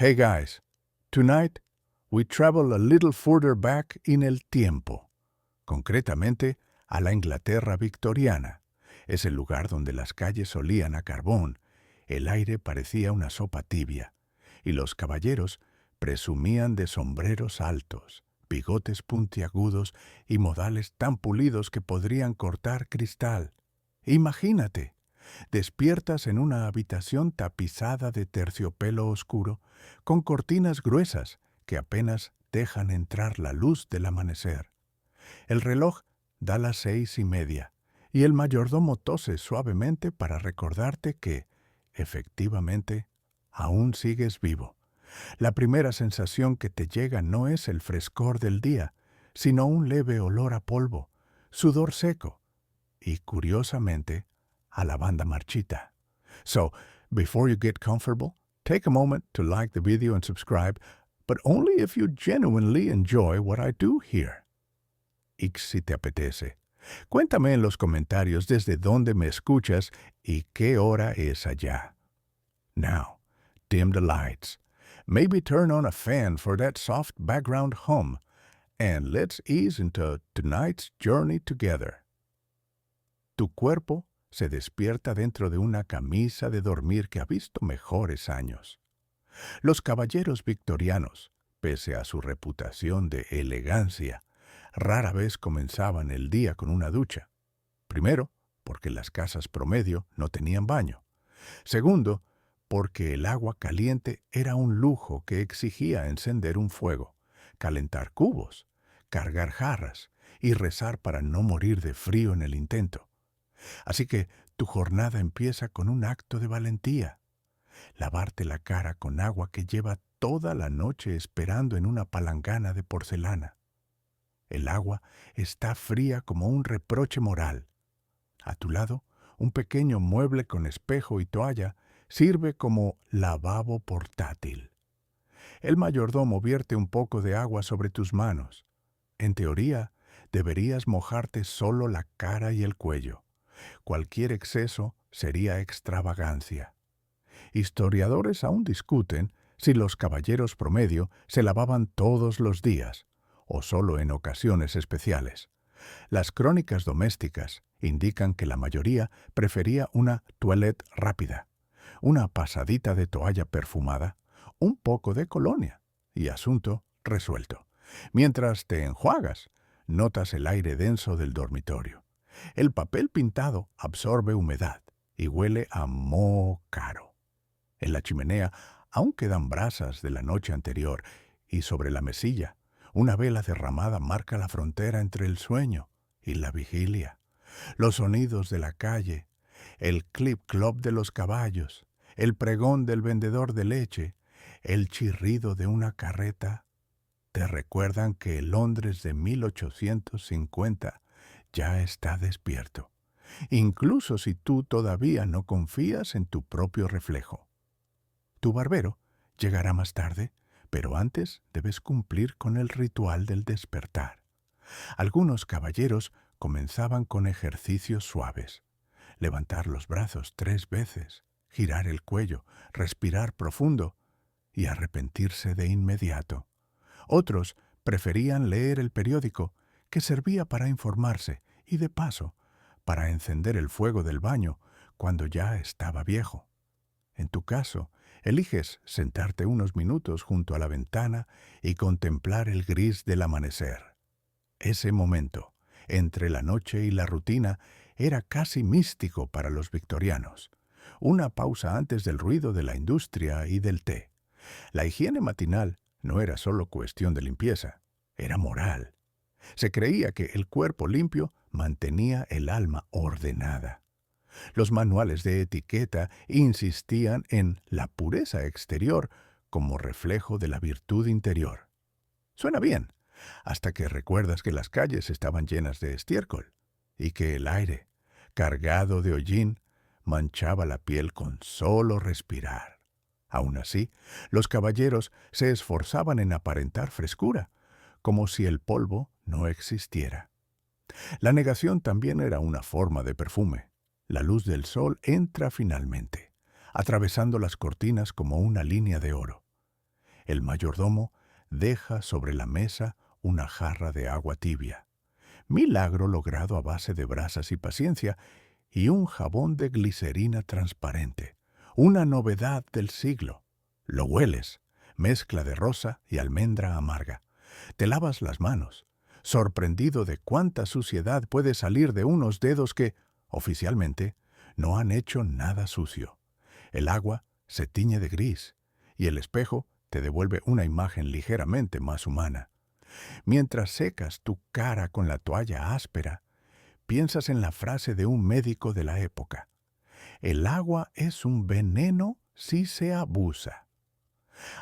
Hey guys, tonight we travel a little further back in el tiempo, concretamente a la Inglaterra victoriana. Es el lugar donde las calles olían a carbón, el aire parecía una sopa tibia, y los caballeros presumían de sombreros altos, bigotes puntiagudos y modales tan pulidos que podrían cortar cristal. Imagínate, despiertas en una habitación tapizada de terciopelo oscuro, con cortinas gruesas que apenas dejan entrar la luz del amanecer. El reloj da las 6:30 y el mayordomo tose suavemente para recordarte que, efectivamente, aún sigues vivo. La primera sensación que te llega no es el frescor del día, sino un leve olor a polvo, sudor seco y, curiosamente, a lavanda marchita. So, before you get comfortable, take a moment to like the video and subscribe, but only if you genuinely enjoy what I do here. Y si te apetece, cuéntame en los comentarios desde dónde me escuchas y qué hora es allá. Now, dim the lights. Maybe turn on a fan for that soft background hum, and let's ease into tonight's journey together. Tu cuerpo se despierta dentro de una camisa de dormir que ha visto mejores años. Los caballeros victorianos, pese a su reputación de elegancia, rara vez comenzaban el día con una ducha. Primero, porque las casas promedio no tenían baño. Segundo, porque el agua caliente era un lujo que exigía encender un fuego, calentar cubos, cargar jarras y rezar para no morir de frío en el intento. Así que tu jornada empieza con un acto de valentía. Lavarte la cara con agua que lleva toda la noche esperando en una palangana de porcelana. El agua está fría como un reproche moral. A tu lado, un pequeño mueble con espejo y toalla sirve como lavabo portátil. El mayordomo vierte un poco de agua sobre tus manos. En teoría, deberías mojarte solo la cara y el cuello. Cualquier exceso sería extravagancia. Historiadores aún discuten si los caballeros promedio se lavaban todos los días o solo en ocasiones especiales. Las crónicas domésticas indican que la mayoría prefería una toilette rápida, una pasadita de toalla perfumada, un poco de colonia y asunto resuelto. Mientras te enjuagas, notas el aire denso del dormitorio. El papel pintado absorbe humedad y huele a moho caro. En la chimenea aún quedan brasas de la noche anterior y sobre la mesilla una vela derramada marca la frontera entre el sueño y la vigilia. Los sonidos de la calle, el clip-clop de los caballos, el pregón del vendedor de leche, el chirrido de una carreta, te recuerdan que el Londres de 1850 ya está despierto, incluso si tú todavía no confías en tu propio reflejo. Tu barbero llegará más tarde, pero antes debes cumplir con el ritual del despertar. Algunos caballeros comenzaban con ejercicios suaves. Levantar los brazos 3 veces, girar el cuello, respirar profundo y arrepentirse de inmediato. Otros preferían leer el periódico, que servía para informarse y, de paso, para encender el fuego del baño cuando ya estaba viejo. En tu caso, eliges sentarte unos minutos junto a la ventana y contemplar el gris del amanecer. Ese momento, entre la noche y la rutina, era casi místico para los victorianos. Una pausa antes del ruido de la industria y del té. La higiene matinal no era solo cuestión de limpieza, era moral. Se creía que el cuerpo limpio mantenía el alma ordenada. Los manuales de etiqueta insistían en la pureza exterior como reflejo de la virtud interior. Suena bien, hasta que recuerdas que las calles estaban llenas de estiércol y que el aire, cargado de hollín, manchaba la piel con solo respirar. Aún así, los caballeros se esforzaban en aparentar frescura, como si el polvo no existiera. La negación también era una forma de perfume. La luz del sol entra finalmente, atravesando las cortinas como una línea de oro. El mayordomo deja sobre la mesa una jarra de agua tibia. Milagro logrado a base de brasas y paciencia, y un jabón de glicerina transparente. Una novedad del siglo. Lo hueles, mezcla de rosa y almendra amarga. Te lavas las manos, sorprendido de cuánta suciedad puede salir de unos dedos que, oficialmente, no han hecho nada sucio. El agua se tiñe de gris y el espejo te devuelve una imagen ligeramente más humana. Mientras secas tu cara con la toalla áspera, piensas en la frase de un médico de la época. El agua es un veneno si se abusa.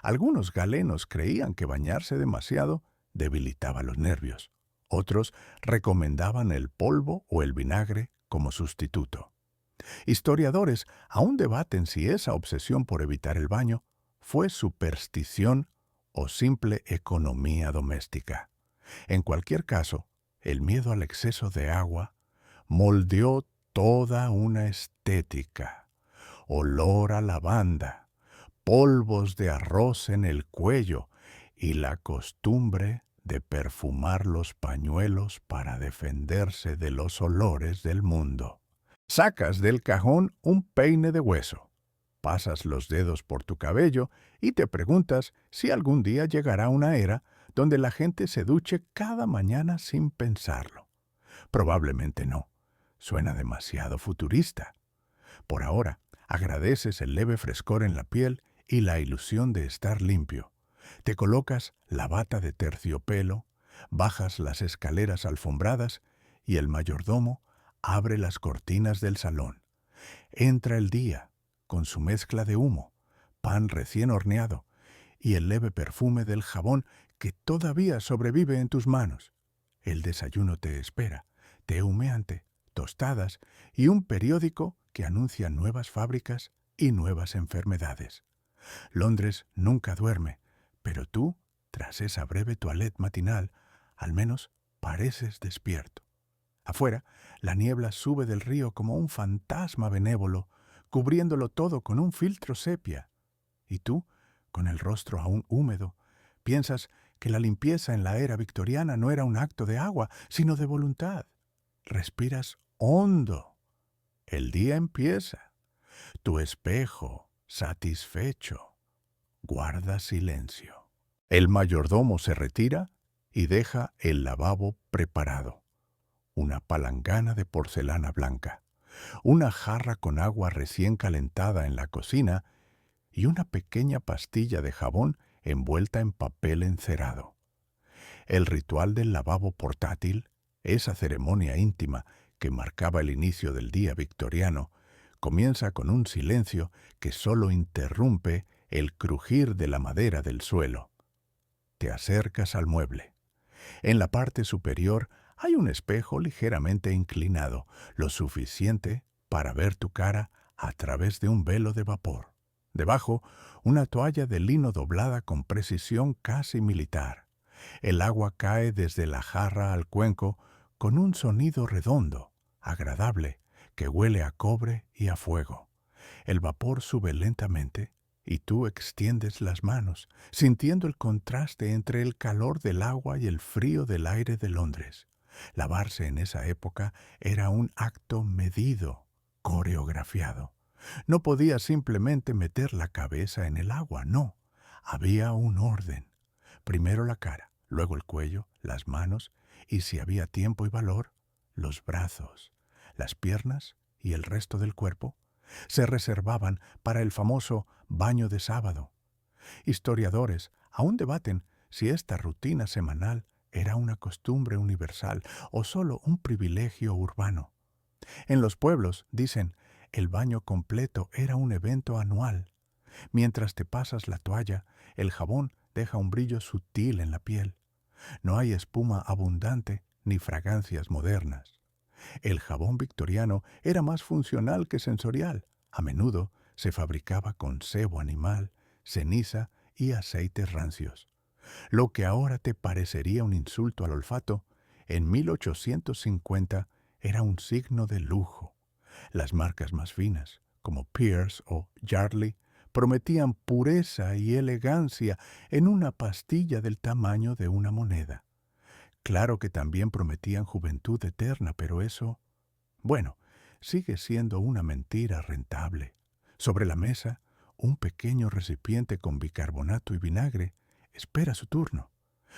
Algunos galenos creían que bañarse demasiado debilitaba los nervios. Otros recomendaban el polvo o el vinagre como sustituto. Historiadores aún debaten si esa obsesión por evitar el baño fue superstición o simple economía doméstica. En cualquier caso, el miedo al exceso de agua moldeó toda una estética. Olor a lavanda, polvos de arroz en el cuello y la costumbre de perfumar los pañuelos para defenderse de los olores del mundo. Sacas del cajón un peine de hueso, pasas los dedos por tu cabello y te preguntas si algún día llegará una era donde la gente se duche cada mañana sin pensarlo. Probablemente no. Suena demasiado futurista. Por ahora, agradeces el leve frescor en la piel y la ilusión de estar limpio. Te colocas la bata de terciopelo, bajas las escaleras alfombradas y el mayordomo abre las cortinas del salón. Entra el día, con su mezcla de humo, pan recién horneado y el leve perfume del jabón que todavía sobrevive en tus manos. El desayuno te espera, té humeante, tostadas y un periódico que anuncia nuevas fábricas y nuevas enfermedades. Londres nunca duerme, pero tú, tras esa breve toilette matinal, al menos pareces despierto. Afuera, la niebla sube del río como un fantasma benévolo, cubriéndolo todo con un filtro sepia. Y tú, con el rostro aún húmedo, piensas que la limpieza en la era victoriana no era un acto de agua, sino de voluntad. Respiras hondo. El día empieza. Tu espejo, satisfecho, guarda silencio. El mayordomo se retira y deja el lavabo preparado. Una palangana de porcelana blanca, una jarra con agua recién calentada en la cocina y una pequeña pastilla de jabón envuelta en papel encerado. El ritual del lavabo portátil, esa ceremonia íntima que marcaba el inicio del día victoriano, comienza con un silencio que solo interrumpe el crujir de la madera del suelo. Te acercas al mueble. En la parte superior hay un espejo ligeramente inclinado, lo suficiente para ver tu cara a través de un velo de vapor. Debajo, una toalla de lino doblada con precisión casi militar. El agua cae desde la jarra al cuenco con un sonido redondo, agradable, que huele a cobre y a fuego. El vapor sube lentamente y tú extiendes las manos, sintiendo el contraste entre el calor del agua y el frío del aire de Londres. Lavarse en esa época era un acto medido, coreografiado. No podías simplemente meter la cabeza en el agua, no. Había un orden. Primero la cara, luego el cuello, las manos y, si había tiempo y valor, los brazos, las piernas y el resto del cuerpo se reservaban para el famoso baño de sábado. Historiadores aún debaten si esta rutina semanal era una costumbre universal o solo un privilegio urbano. En los pueblos, dicen, el baño completo era un evento anual. Mientras te pasas la toalla, el jabón deja un brillo sutil en la piel. No hay espuma abundante ni fragancias modernas. El jabón victoriano era más funcional que sensorial. A menudo se fabricaba con sebo animal, ceniza y aceites rancios. Lo que ahora te parecería un insulto al olfato, en 1850 era un signo de lujo. Las marcas más finas, como Pearce o Yardley, prometían pureza y elegancia en una pastilla del tamaño de una moneda. Claro que también prometían juventud eterna, pero eso, bueno, sigue siendo una mentira rentable. Sobre la mesa, un pequeño recipiente con bicarbonato y vinagre espera su turno,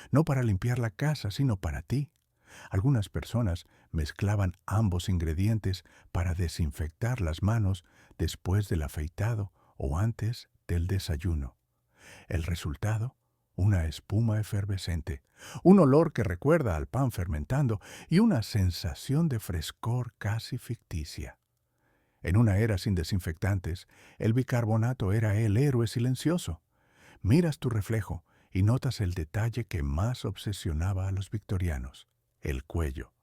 no para limpiar la casa, sino para ti. Algunas personas mezclaban ambos ingredientes para desinfectar las manos después del afeitado o antes del desayuno. El resultado, una espuma efervescente, un olor que recuerda al pan fermentando y una sensación de frescor casi ficticia. En una era sin desinfectantes, el bicarbonato era el héroe silencioso. Miras tu reflejo y notas el detalle que más obsesionaba a los victorianos: el cuello.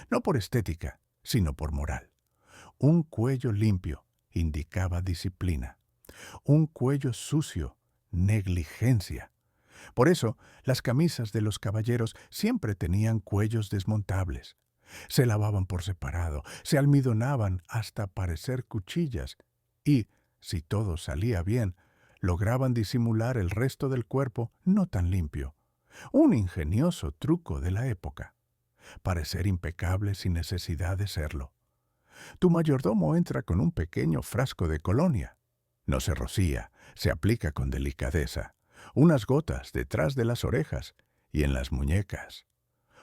No por estética, sino por moral. Un cuello limpio indicaba disciplina. Un cuello sucio, negligencia. Por eso, las camisas de los caballeros siempre tenían cuellos desmontables. Se lavaban por separado, se almidonaban hasta parecer cuchillas y, si todo salía bien, lograban disimular el resto del cuerpo no tan limpio. Un ingenioso truco de la época. Parecer impecable sin necesidad de serlo. Tu mayordomo entra con un pequeño frasco de colonia. No se rocía, se aplica con delicadeza. Unas gotas detrás de las orejas y en las muñecas.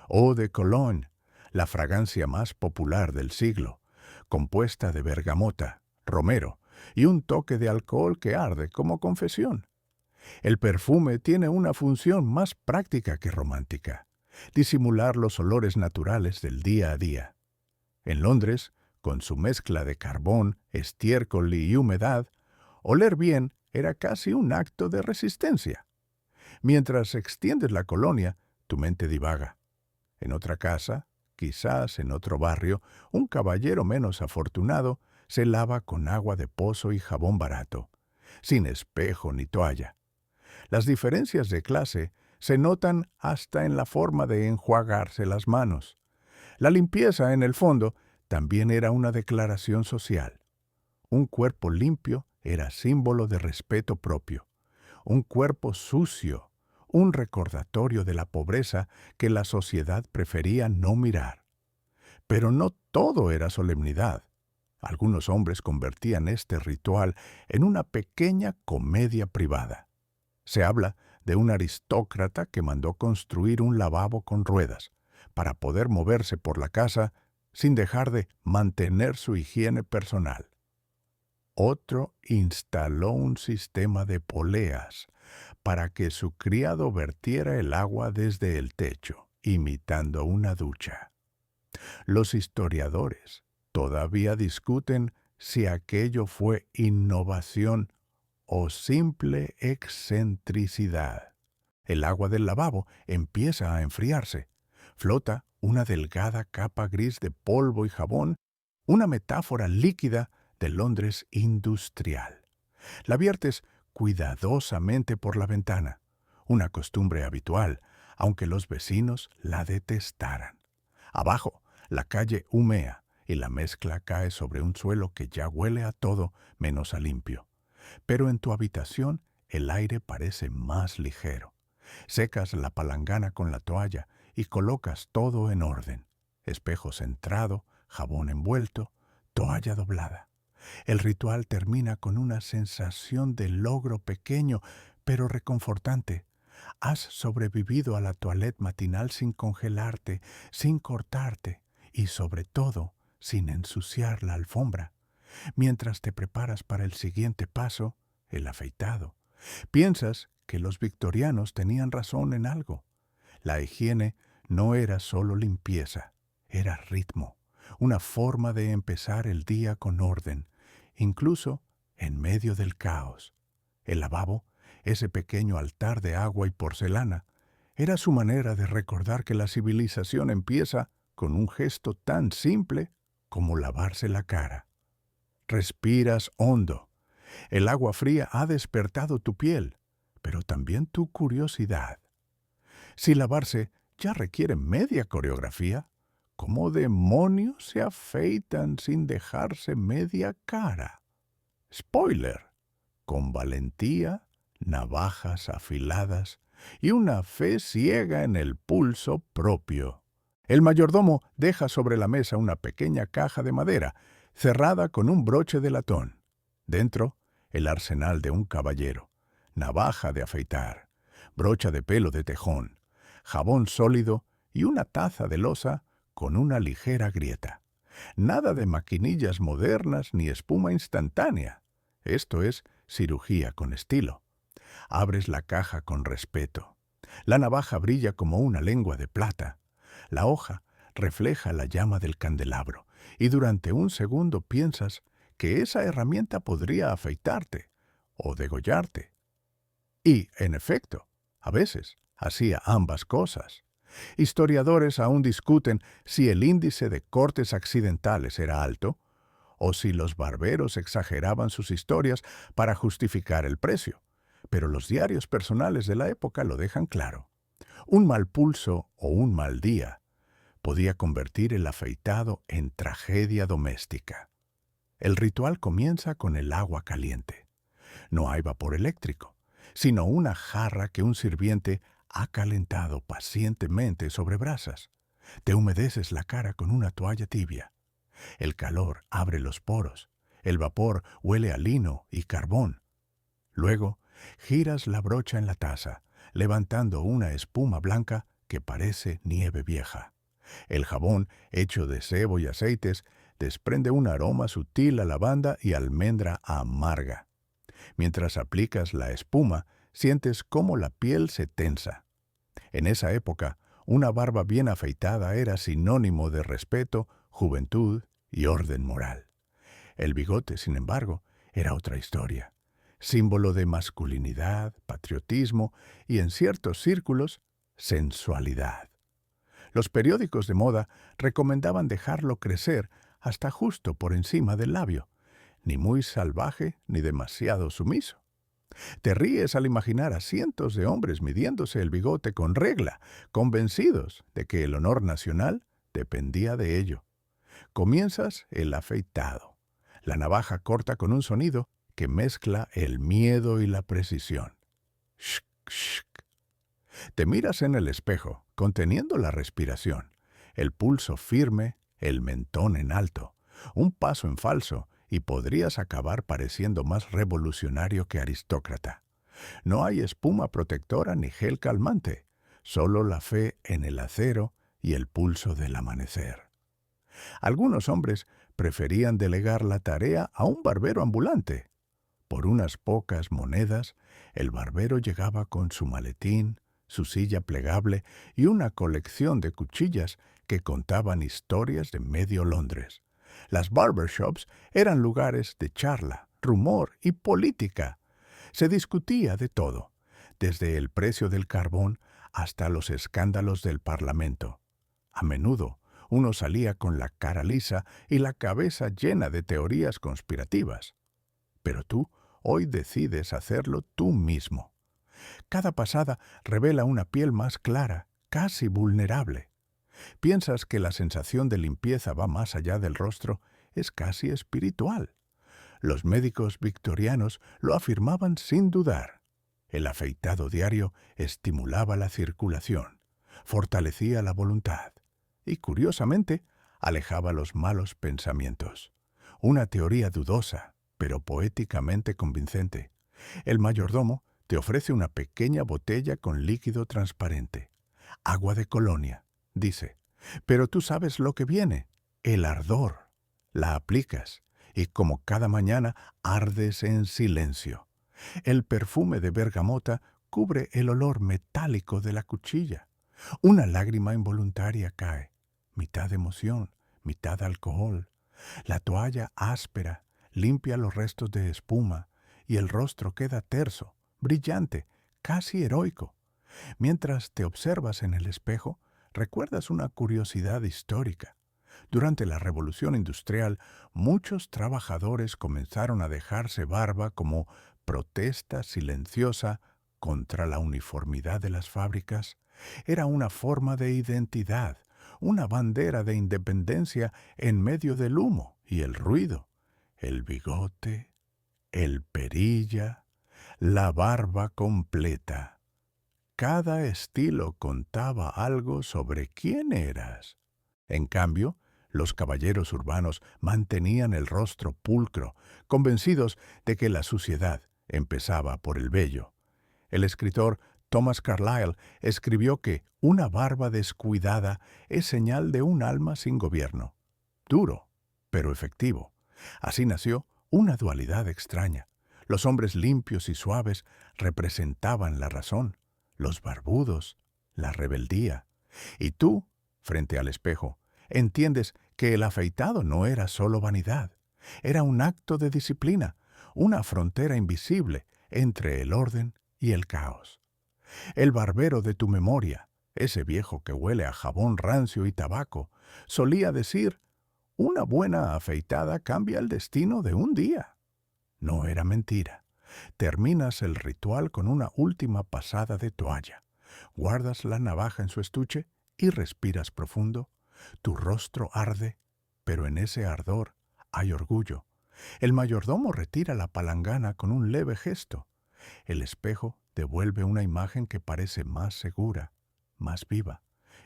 Eau de Cologne, la fragancia más popular del siglo, compuesta de bergamota, romero y un toque de alcohol que arde como confesión. El perfume tiene una función más práctica que romántica: disimular los olores naturales del día a día. En Londres, con su mezcla de carbón, estiércol y humedad, oler bien era casi un acto de resistencia. Mientras extiendes la colonia, tu mente divaga. En otra casa, quizás en otro barrio, un caballero menos afortunado se lava con agua de pozo y jabón barato, sin espejo ni toalla. Las diferencias de clase se notan hasta en la forma de enjuagarse las manos. La limpieza, en el fondo, también era una declaración social. Un cuerpo limpio era símbolo de respeto propio. Un cuerpo sucio, un recordatorio de la pobreza que la sociedad prefería no mirar. Pero no todo era solemnidad. Algunos hombres convertían este ritual en una pequeña comedia privada. Se habla de un aristócrata que mandó construir un lavabo con ruedas para poder moverse por la casa sin dejar de mantener su higiene personal. Otro instaló un sistema de poleas para que su criado vertiera el agua desde el techo, imitando una ducha. Los historiadores todavía discuten si aquello fue innovación o simple excentricidad. El agua del lavabo empieza a enfriarse. Flota una delgada capa gris de polvo y jabón, una metáfora líquida de Londres industrial. La viertes cuidadosamente por la ventana, una costumbre habitual, aunque los vecinos la detestaran. Abajo, la calle humea y la mezcla cae sobre un suelo que ya huele a todo menos a limpio. Pero en tu habitación el aire parece más ligero. Secas la palangana con la toalla y colocas todo en orden: espejo centrado, jabón envuelto, toalla doblada. El ritual termina con una sensación de logro pequeño, pero reconfortante. Has sobrevivido a la toilette matinal sin congelarte, sin cortarte y, sobre todo, sin ensuciar la alfombra. Mientras te preparas para el siguiente paso, el afeitado, piensas que los victorianos tenían razón en algo. La higiene no era solo limpieza, era ritmo, una forma de empezar el día con orden, incluso en medio del caos. El lavabo, ese pequeño altar de agua y porcelana, era su manera de recordar que la civilización empieza con un gesto tan simple como lavarse la cara. Respiras hondo. El agua fría ha despertado tu piel, pero también tu curiosidad. Si lavarse ya requiere media coreografía, ¿cómo demonios se afeitan sin dejarse media cara? Spoiler: con valentía, navajas afiladas y una fe ciega en el pulso propio. El mayordomo deja sobre la mesa una pequeña caja de madera, cerrada con un broche de latón. Dentro, el arsenal de un caballero, navaja de afeitar, brocha de pelo de tejón, jabón sólido y una taza de loza con una ligera grieta. Nada de maquinillas modernas ni espuma instantánea. Esto es cirugía con estilo. Abres la caja con respeto. La navaja brilla como una lengua de plata. La hoja refleja la llama del candelabro y durante un segundo piensas que esa herramienta podría afeitarte o degollarte. Y, en efecto, a veces hacía ambas cosas. Historiadores aún discuten si el índice de cortes accidentales era alto o si los barberos exageraban sus historias para justificar el precio, pero los diarios personales de la época lo dejan claro. Un mal pulso o un mal día podía convertir el afeitado en tragedia doméstica. El ritual comienza con el agua caliente. No hay vapor eléctrico, sino una jarra que un sirviente ha calentado pacientemente sobre brasas. Te humedeces la cara con una toalla tibia. El calor abre los poros. El vapor huele a lino y carbón. Luego, giras la brocha en la taza, levantando una espuma blanca que parece nieve vieja. El jabón, hecho de sebo y aceites, desprende un aroma sutil a lavanda y almendra amarga. Mientras aplicas la espuma, sientes cómo la piel se tensa. En esa época, una barba bien afeitada era sinónimo de respeto, juventud y orden moral. El bigote, sin embargo, era otra historia, símbolo de masculinidad, patriotismo y, en ciertos círculos, sensualidad. Los periódicos de moda recomendaban dejarlo crecer hasta justo por encima del labio, ni muy salvaje ni demasiado sumiso. Te ríes al imaginar a cientos de hombres midiéndose el bigote con regla, convencidos de que el honor nacional dependía de ello. Comienzas el afeitado. La navaja corta con un sonido que mezcla el miedo y la precisión. Shk, shk. Te miras en el espejo, conteniendo la respiración, el pulso firme, el mentón en alto, un paso en falso y podrías acabar pareciendo más revolucionario que aristócrata. No hay espuma protectora ni gel calmante, solo la fe en el acero y el pulso del amanecer. Algunos hombres preferían delegar la tarea a un barbero ambulante. Por unas pocas monedas, el barbero llegaba con su maletín, su silla plegable y una colección de cuchillas que contaban historias de medio Londres. Las barbershops eran lugares de charla, rumor y política. Se discutía de todo, desde el precio del carbón hasta los escándalos del Parlamento. A menudo, uno salía con la cara lisa y la cabeza llena de teorías conspirativas. Pero tú hoy decides hacerlo tú mismo. Cada pasada revela una piel más clara, casi vulnerable. Piensas que la sensación de limpieza va más allá del rostro, es casi espiritual. Los médicos victorianos lo afirmaban sin dudar. El afeitado diario estimulaba la circulación, fortalecía la voluntad y, curiosamente, alejaba los malos pensamientos. Una teoría dudosa, pero poéticamente convincente. El mayordomo te ofrece una pequeña botella con líquido transparente. Agua de colonia, dice. Pero tú sabes lo que viene, el ardor. La aplicas y como cada mañana ardes en silencio. El perfume de bergamota cubre el olor metálico de la cuchilla. Una lágrima involuntaria cae, mitad emoción, mitad alcohol. La toalla áspera limpia los restos de espuma y el rostro queda terso, brillante, casi heroico. Mientras te observas en el espejo, recuerdas una curiosidad histórica. Durante la Revolución Industrial, muchos trabajadores comenzaron a dejarse barba como protesta silenciosa contra la uniformidad de las fábricas. Era una forma de identidad, una bandera de independencia en medio del humo y el ruido. El bigote, el perilla, la barba completa. Cada estilo contaba algo sobre quién eras. En cambio, los caballeros urbanos mantenían el rostro pulcro, convencidos de que la suciedad empezaba por el vello. El escritor Thomas Carlyle escribió que una barba descuidada es señal de un alma sin gobierno. Duro, pero efectivo. Así nació una dualidad extraña. Los hombres limpios y suaves representaban la razón, los barbudos, la rebeldía. Y tú, frente al espejo, entiendes que el afeitado no era solo vanidad, era un acto de disciplina, una frontera invisible entre el orden y el caos. El barbero de tu memoria, ese viejo que huele a jabón rancio y tabaco, solía decir: una buena afeitada cambia el destino de un día. No era mentira. Terminas el ritual con una última pasada de toalla. Guardas la navaja en su estuche y respiras profundo. Tu rostro arde, pero en ese ardor hay orgullo. El mayordomo retira la palangana con un leve gesto. El espejo devuelve una imagen que parece más segura, más viva.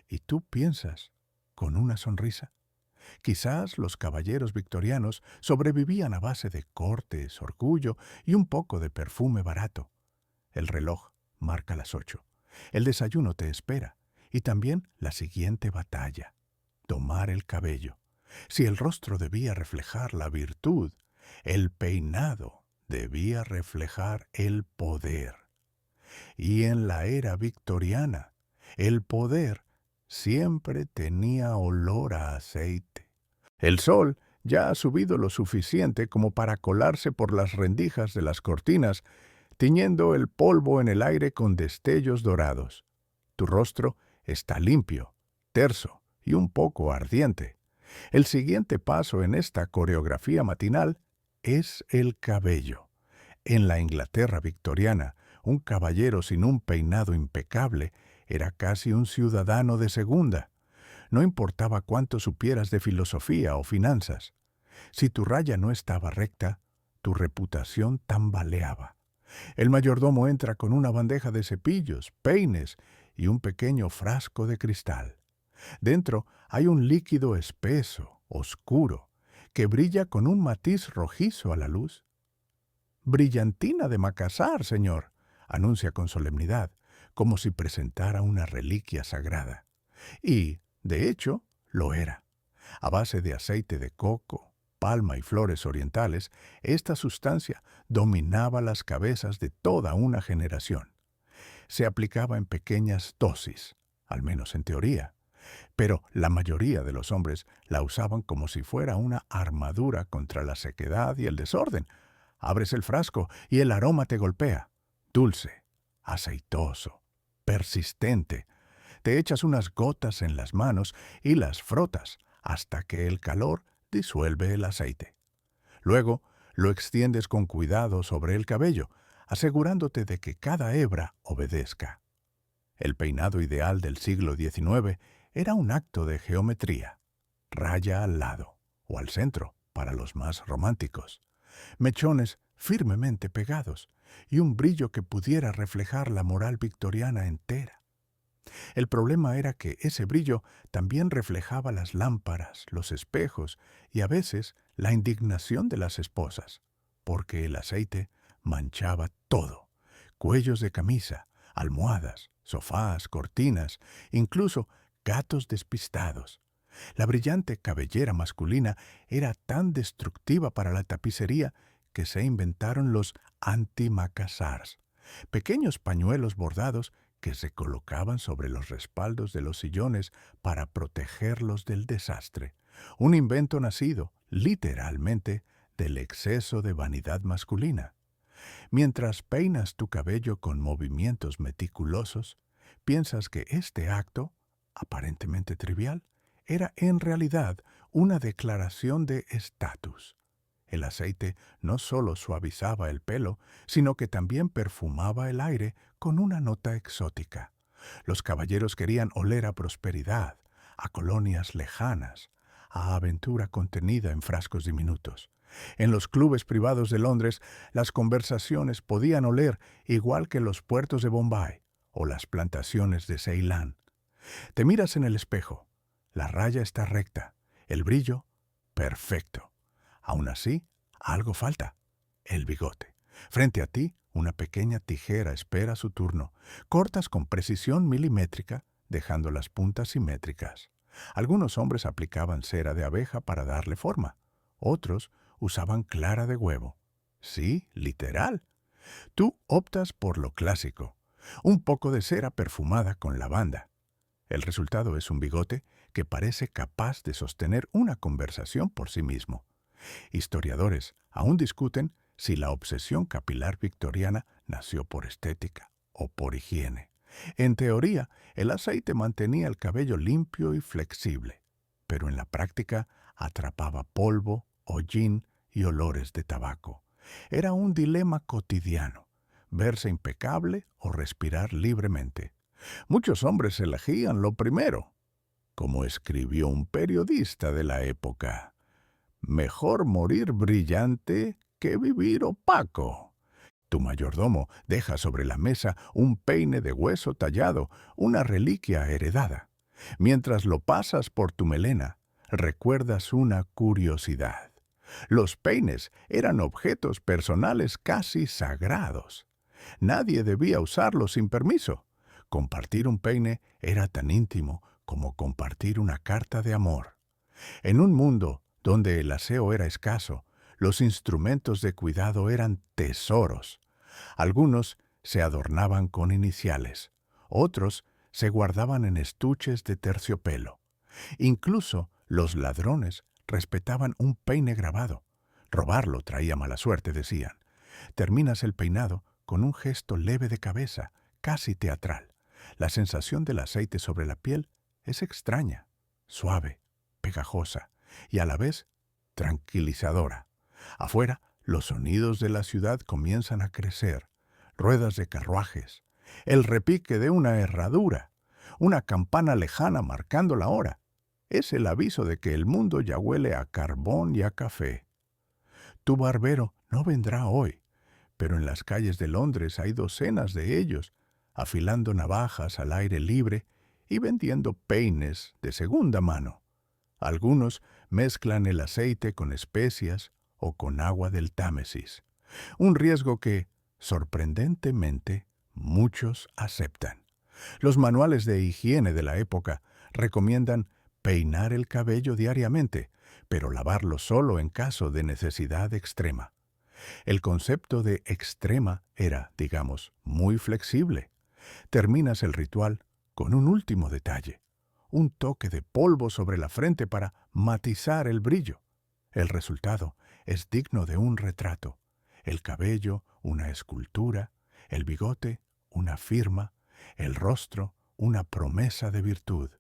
Y tú piensas, con una sonrisa. Quizás los caballeros victorianos sobrevivían a base de cortes, orgullo y un poco de perfume barato. El reloj marca las 8. El desayuno te espera. Y también la siguiente batalla: tomar el cabello. Si el rostro debía reflejar la virtud, el peinado debía reflejar el poder. Y en la era victoriana, el poder siempre tenía olor a aceite. El sol ya ha subido lo suficiente como para colarse por las rendijas de las cortinas, tiñendo el polvo en el aire con destellos dorados. Tu rostro está limpio, terso y un poco ardiente. El siguiente paso en esta coreografía matinal es el cabello. En la Inglaterra victoriana, un caballero sin un peinado impecable era casi un ciudadano de segunda. No importaba cuánto supieras de filosofía o finanzas. Si tu raya no estaba recta, tu reputación tambaleaba. El mayordomo entra con una bandeja de cepillos, peines y un pequeño frasco de cristal. Dentro hay un líquido espeso, oscuro, que brilla con un matiz rojizo a la luz. «Brillantina de Macassar, señor», anuncia con solemnidad, como si presentara una reliquia sagrada. Y, de hecho, lo era. A base de aceite de coco, palma y flores orientales, esta sustancia dominaba las cabezas de toda una generación. Se aplicaba en pequeñas dosis, al menos en teoría, pero la mayoría de los hombres la usaban como si fuera una armadura contra la sequedad y el desorden. Abres el frasco y el aroma te golpea. Dulce, aceitoso, persistente. Te echas unas gotas en las manos y las frotas hasta que el calor disuelve el aceite. Luego lo extiendes con cuidado sobre el cabello, asegurándote de que cada hebra obedezca. El peinado ideal del siglo XIX era un acto de geometría. Raya al lado o al centro para los más románticos. Mechones firmemente pegados y un brillo que pudiera reflejar la moral victoriana entera. El problema era que ese brillo también reflejaba las lámparas, los espejos y a veces la indignación de las esposas, porque el aceite manchaba todo: cuellos de camisa, almohadas, sofás, cortinas, incluso gatos despistados. La brillante cabellera masculina era tan destructiva para la tapicería que se inventaron los antimacassars, pequeños pañuelos bordados que se colocaban sobre los respaldos de los sillones para protegerlos del desastre. Un invento nacido, literalmente, del exceso de vanidad masculina. Mientras peinas tu cabello con movimientos meticulosos, piensas que este acto, aparentemente trivial, era en realidad una declaración de estatus. El aceite no solo suavizaba el pelo, sino que también perfumaba el aire con una nota exótica. Los caballeros querían oler a prosperidad, a colonias lejanas, a aventura contenida en frascos diminutos. En los clubes privados de Londres, las conversaciones podían oler igual que los puertos de Bombay o las plantaciones de Ceilán. Te miras en el espejo. La raya está recta, el brillo perfecto. Aún así, algo falta: el bigote. Frente a ti, una pequeña tijera espera su turno. Cortas con precisión milimétrica, dejando las puntas simétricas. Algunos hombres aplicaban cera de abeja para darle forma. Otros usaban clara de huevo. Sí, literal. Tú optas por lo clásico: un poco de cera perfumada con lavanda. El resultado es un bigote que parece capaz de sostener una conversación por sí mismo. Historiadores aún discuten si la obsesión capilar victoriana nació por estética o por higiene. En teoría, el aceite mantenía el cabello limpio y flexible, pero en la práctica atrapaba polvo, hollín y olores de tabaco. Era un dilema cotidiano: verse impecable o respirar libremente. Muchos hombres elegían lo primero. Como escribió un periodista de la época: mejor morir brillante que vivir opaco. Tu mayordomo deja sobre la mesa un peine de hueso tallado, una reliquia heredada. Mientras lo pasas por tu melena, recuerdas una curiosidad. Los peines eran objetos personales casi sagrados. Nadie debía usarlos sin permiso. Compartir un peine era tan íntimo como compartir una carta de amor. En un mundo donde el aseo era escaso, los instrumentos de cuidado eran tesoros. Algunos se adornaban con iniciales, otros se guardaban en estuches de terciopelo. Incluso los ladrones respetaban un peine grabado. Robarlo traía mala suerte, decían. Terminas el peinado con un gesto leve de cabeza, casi teatral. La sensación del aceite sobre la piel es extraña, suave, pegajosa y a la vez tranquilizadora. Afuera, los sonidos de la ciudad comienzan a crecer: ruedas de carruajes, el repique de una herradura, una campana lejana marcando la hora. Es el aviso de que el mundo ya huele a carbón y a café. Tu barbero no vendrá hoy, pero en las calles de Londres hay docenas de ellos, afilando navajas al aire libre y vendiendo peines de segunda mano. Algunos mezclan el aceite con especias o con agua del Támesis, un riesgo que, sorprendentemente, muchos aceptan. Los manuales de higiene de la época recomiendan peinar el cabello diariamente, pero lavarlo solo en caso de necesidad extrema. El concepto de extrema era, digamos, muy flexible. Terminas el ritual con un último detalle: un toque de polvo sobre la frente para matizar el brillo. El resultado es digno de un retrato: el cabello, una escultura; el bigote, una firma; el rostro, una promesa de virtud.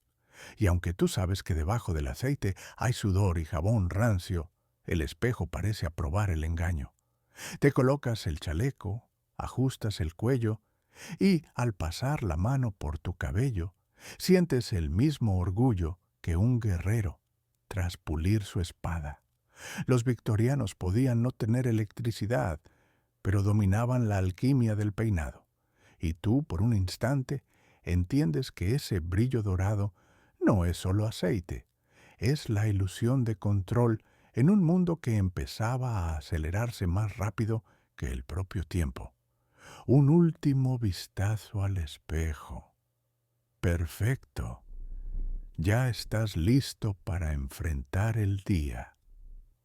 Y aunque tú sabes que debajo del aceite hay sudor y jabón rancio, el espejo parece aprobar el engaño. Te colocas el chaleco, ajustas el cuello y, al pasar la mano por tu cabello, sientes el mismo orgullo que un guerrero tras pulir su espada. Los victorianos podían no tener electricidad, pero dominaban la alquimia del peinado. Y tú, por un instante, entiendes que ese brillo dorado no es solo aceite, es la ilusión de control en un mundo que empezaba a acelerarse más rápido que el propio tiempo. Un último vistazo al espejo. Perfecto. Ya estás listo para enfrentar el día,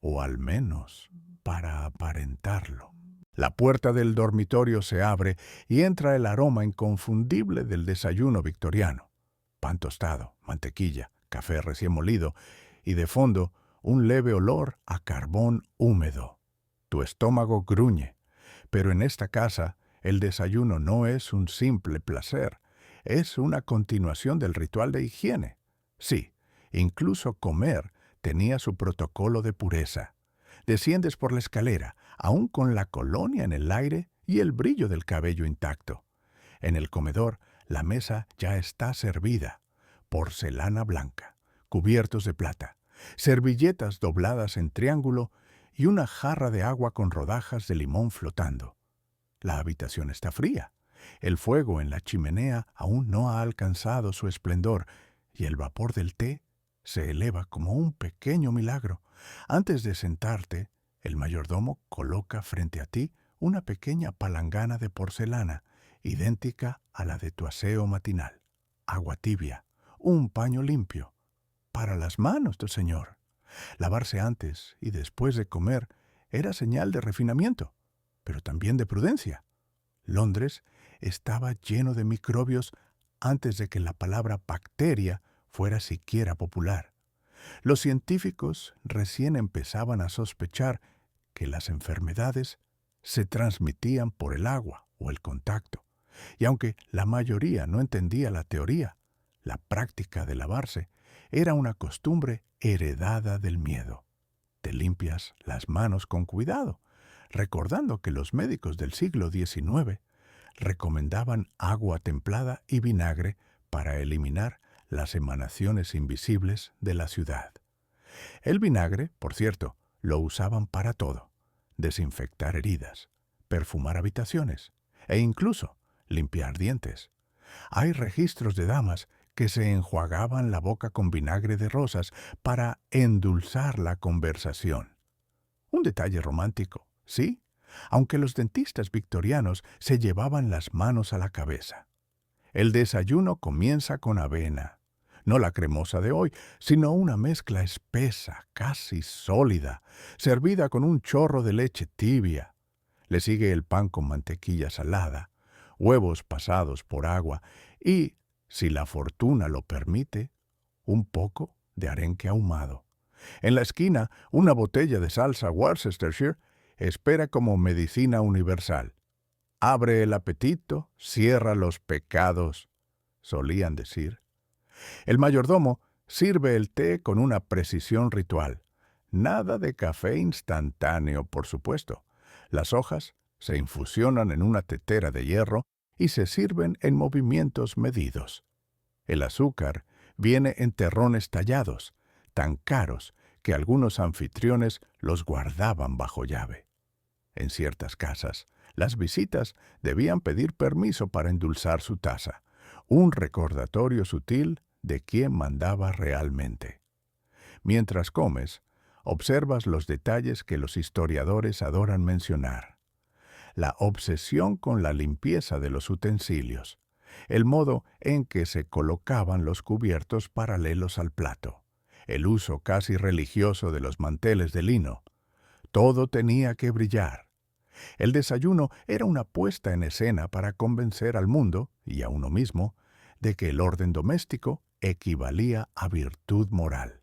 o al menos para aparentarlo. La puerta del dormitorio se abre y entra el aroma inconfundible del desayuno victoriano: pan tostado, mantequilla, café recién molido y, de fondo, un leve olor a carbón húmedo. Tu estómago gruñe, pero en esta casa el desayuno no es un simple placer, es una continuación del ritual de higiene. Sí, incluso comer tenía su protocolo de pureza. Desciendes por la escalera, aún con la colonia en el aire y el brillo del cabello intacto. En el comedor, la mesa ya está servida: porcelana blanca, cubiertos de plata, servilletas dobladas en triángulo y una jarra de agua con rodajas de limón flotando. La habitación está fría. El fuego en la chimenea aún no ha alcanzado su esplendor y el vapor del té se eleva como un pequeño milagro. Antes de sentarte, el mayordomo coloca frente a ti una pequeña palangana de porcelana, idéntica a la de tu aseo matinal. Agua tibia, un paño limpio. Para las manos del señor. Lavarse antes y después de comer era señal de refinamiento, pero también de prudencia. Londres estaba lleno de microbios antes de que la palabra bacteria fuera siquiera popular. Los científicos recién empezaban a sospechar que las enfermedades se transmitían por el agua o el contacto, y aunque la mayoría no entendía la teoría, la práctica de lavarse era una costumbre heredada del miedo. Te limpias las manos con cuidado, recordando que los médicos del siglo XIX recomendaban agua templada y vinagre para eliminar las emanaciones invisibles de la ciudad. El vinagre, por cierto, lo usaban para todo: desinfectar heridas, perfumar habitaciones e incluso limpiar dientes. Hay registros de damas que se enjuagaban la boca con vinagre de rosas para endulzar la conversación. Un detalle romántico, ¿sí? Aunque los dentistas victorianos se llevaban las manos a la cabeza. El desayuno comienza con avena, no la cremosa de hoy, sino una mezcla espesa, casi sólida, servida con un chorro de leche tibia. Le sigue el pan con mantequilla salada, huevos pasados por agua y, si la fortuna lo permite, un poco de arenque ahumado. En la esquina, una botella de salsa Worcestershire espera como medicina universal. Abre el apetito, cierra los pecados, solían decir. El mayordomo sirve el té con una precisión ritual. Nada de café instantáneo, por supuesto. Las hojas se infusionan en una tetera de hierro y se sirven en movimientos medidos. El azúcar viene en terrones tallados, tan caros que algunos anfitriones los guardaban bajo llave. En ciertas casas, las visitas debían pedir permiso para endulzar su taza, un recordatorio sutil de quién mandaba realmente. Mientras comes, observas los detalles que los historiadores adoran mencionar. La obsesión con la limpieza de los utensilios, el modo en que se colocaban los cubiertos paralelos al plato, el uso casi religioso de los manteles de lino. Todo tenía que brillar. El desayuno era una puesta en escena para convencer al mundo, y a uno mismo, de que el orden doméstico equivalía a virtud moral.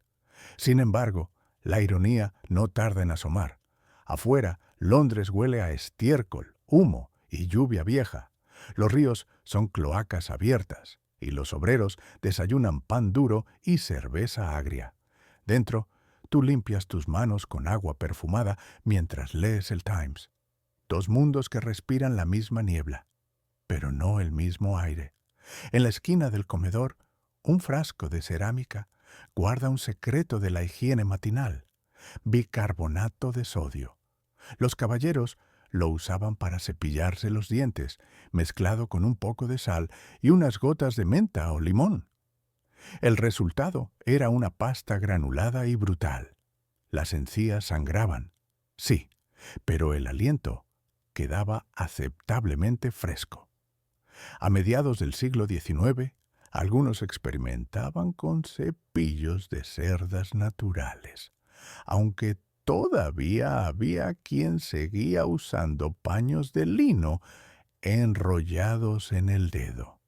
Sin embargo, la ironía no tarda en asomar. Afuera, Londres huele a estiércol, humo y lluvia vieja. Los ríos son cloacas abiertas, y los obreros desayunan pan duro y cerveza agria. Dentro, tú limpias tus manos con agua perfumada mientras lees el Times. Dos mundos que respiran la misma niebla, pero no el mismo aire. En la esquina del comedor, un frasco de cerámica guarda un secreto de la higiene matinal: bicarbonato de sodio. Los caballeros lo usaban para cepillarse los dientes, mezclado con un poco de sal y unas gotas de menta o limón. El resultado era una pasta granulada y brutal. Las encías sangraban, sí, pero el aliento quedaba aceptablemente fresco. A mediados del siglo XIX, algunos experimentaban con cepillos de cerdas naturales, aunque todavía había quien seguía usando paños de lino enrollados en el dedo.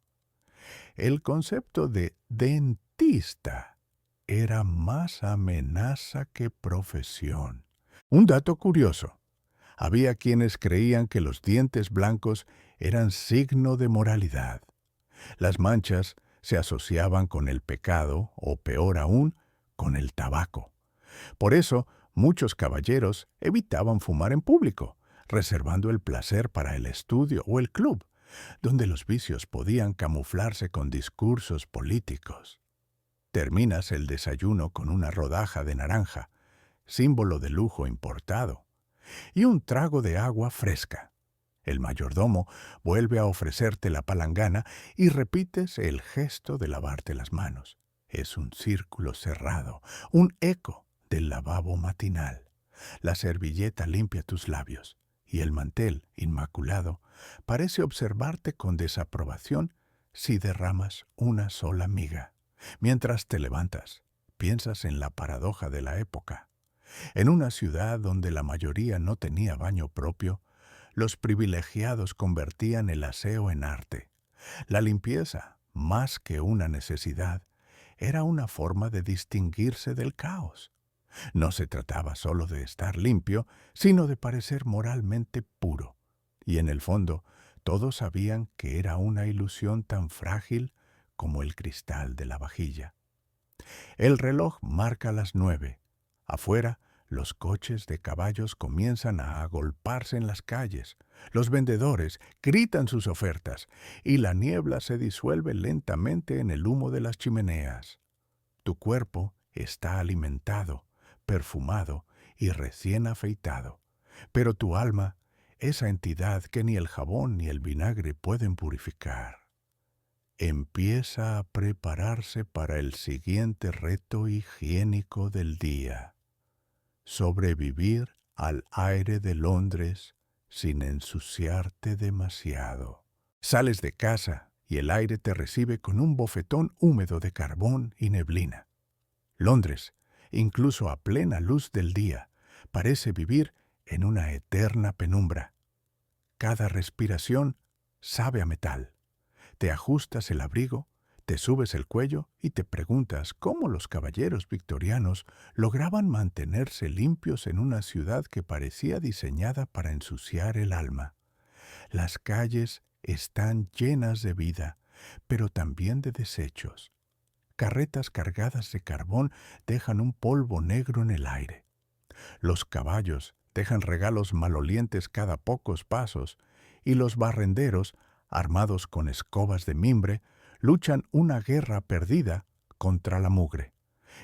El concepto de dentista era más amenaza que profesión. Un dato curioso: había quienes creían que los dientes blancos eran signo de moralidad. Las manchas se asociaban con el pecado o, peor aún, con el tabaco. Por eso, muchos caballeros evitaban fumar en público, reservando el placer para el estudio o el club, donde los vicios podían camuflarse con discursos políticos. Terminas el desayuno con una rodaja de naranja, símbolo de lujo importado, y un trago de agua fresca. El mayordomo vuelve a ofrecerte la palangana y repites el gesto de lavarte las manos. Es un círculo cerrado, un eco del lavabo matinal. La servilleta limpia tus labios y el mantel, inmaculado, parece observarte con desaprobación si derramas una sola miga. Mientras te levantas, piensas en la paradoja de la época. En una ciudad donde la mayoría no tenía baño propio, los privilegiados convertían el aseo en arte. La limpieza, más que una necesidad, era una forma de distinguirse del caos. No se trataba solo de estar limpio, sino de parecer moralmente puro. Y en el fondo, todos sabían que era una ilusión tan frágil como el cristal de la vajilla. El reloj marca las 9. Afuera, los coches de caballos comienzan a agolparse en las calles. Los vendedores gritan sus ofertas y la niebla se disuelve lentamente en el humo de las chimeneas. Tu cuerpo está alimentado, perfumado y recién afeitado, pero tu alma, esa entidad que ni el jabón ni el vinagre pueden purificar, empieza a prepararse para el siguiente reto higiénico del día: sobrevivir al aire de Londres sin ensuciarte demasiado. Sales de casa y el aire te recibe con un bofetón húmedo de carbón y neblina. Londres, incluso a plena luz del día, parece vivir en una eterna penumbra. Cada respiración sabe a metal. Te ajustas el abrigo, te subes el cuello y te preguntas cómo los caballeros victorianos lograban mantenerse limpios en una ciudad que parecía diseñada para ensuciar el alma. Las calles están llenas de vida, pero también de desechos. Carretas cargadas de carbón dejan un polvo negro en el aire. Los caballos dejan regalos malolientes cada pocos pasos, y los barrenderos, armados con escobas de mimbre, luchan una guerra perdida contra la mugre.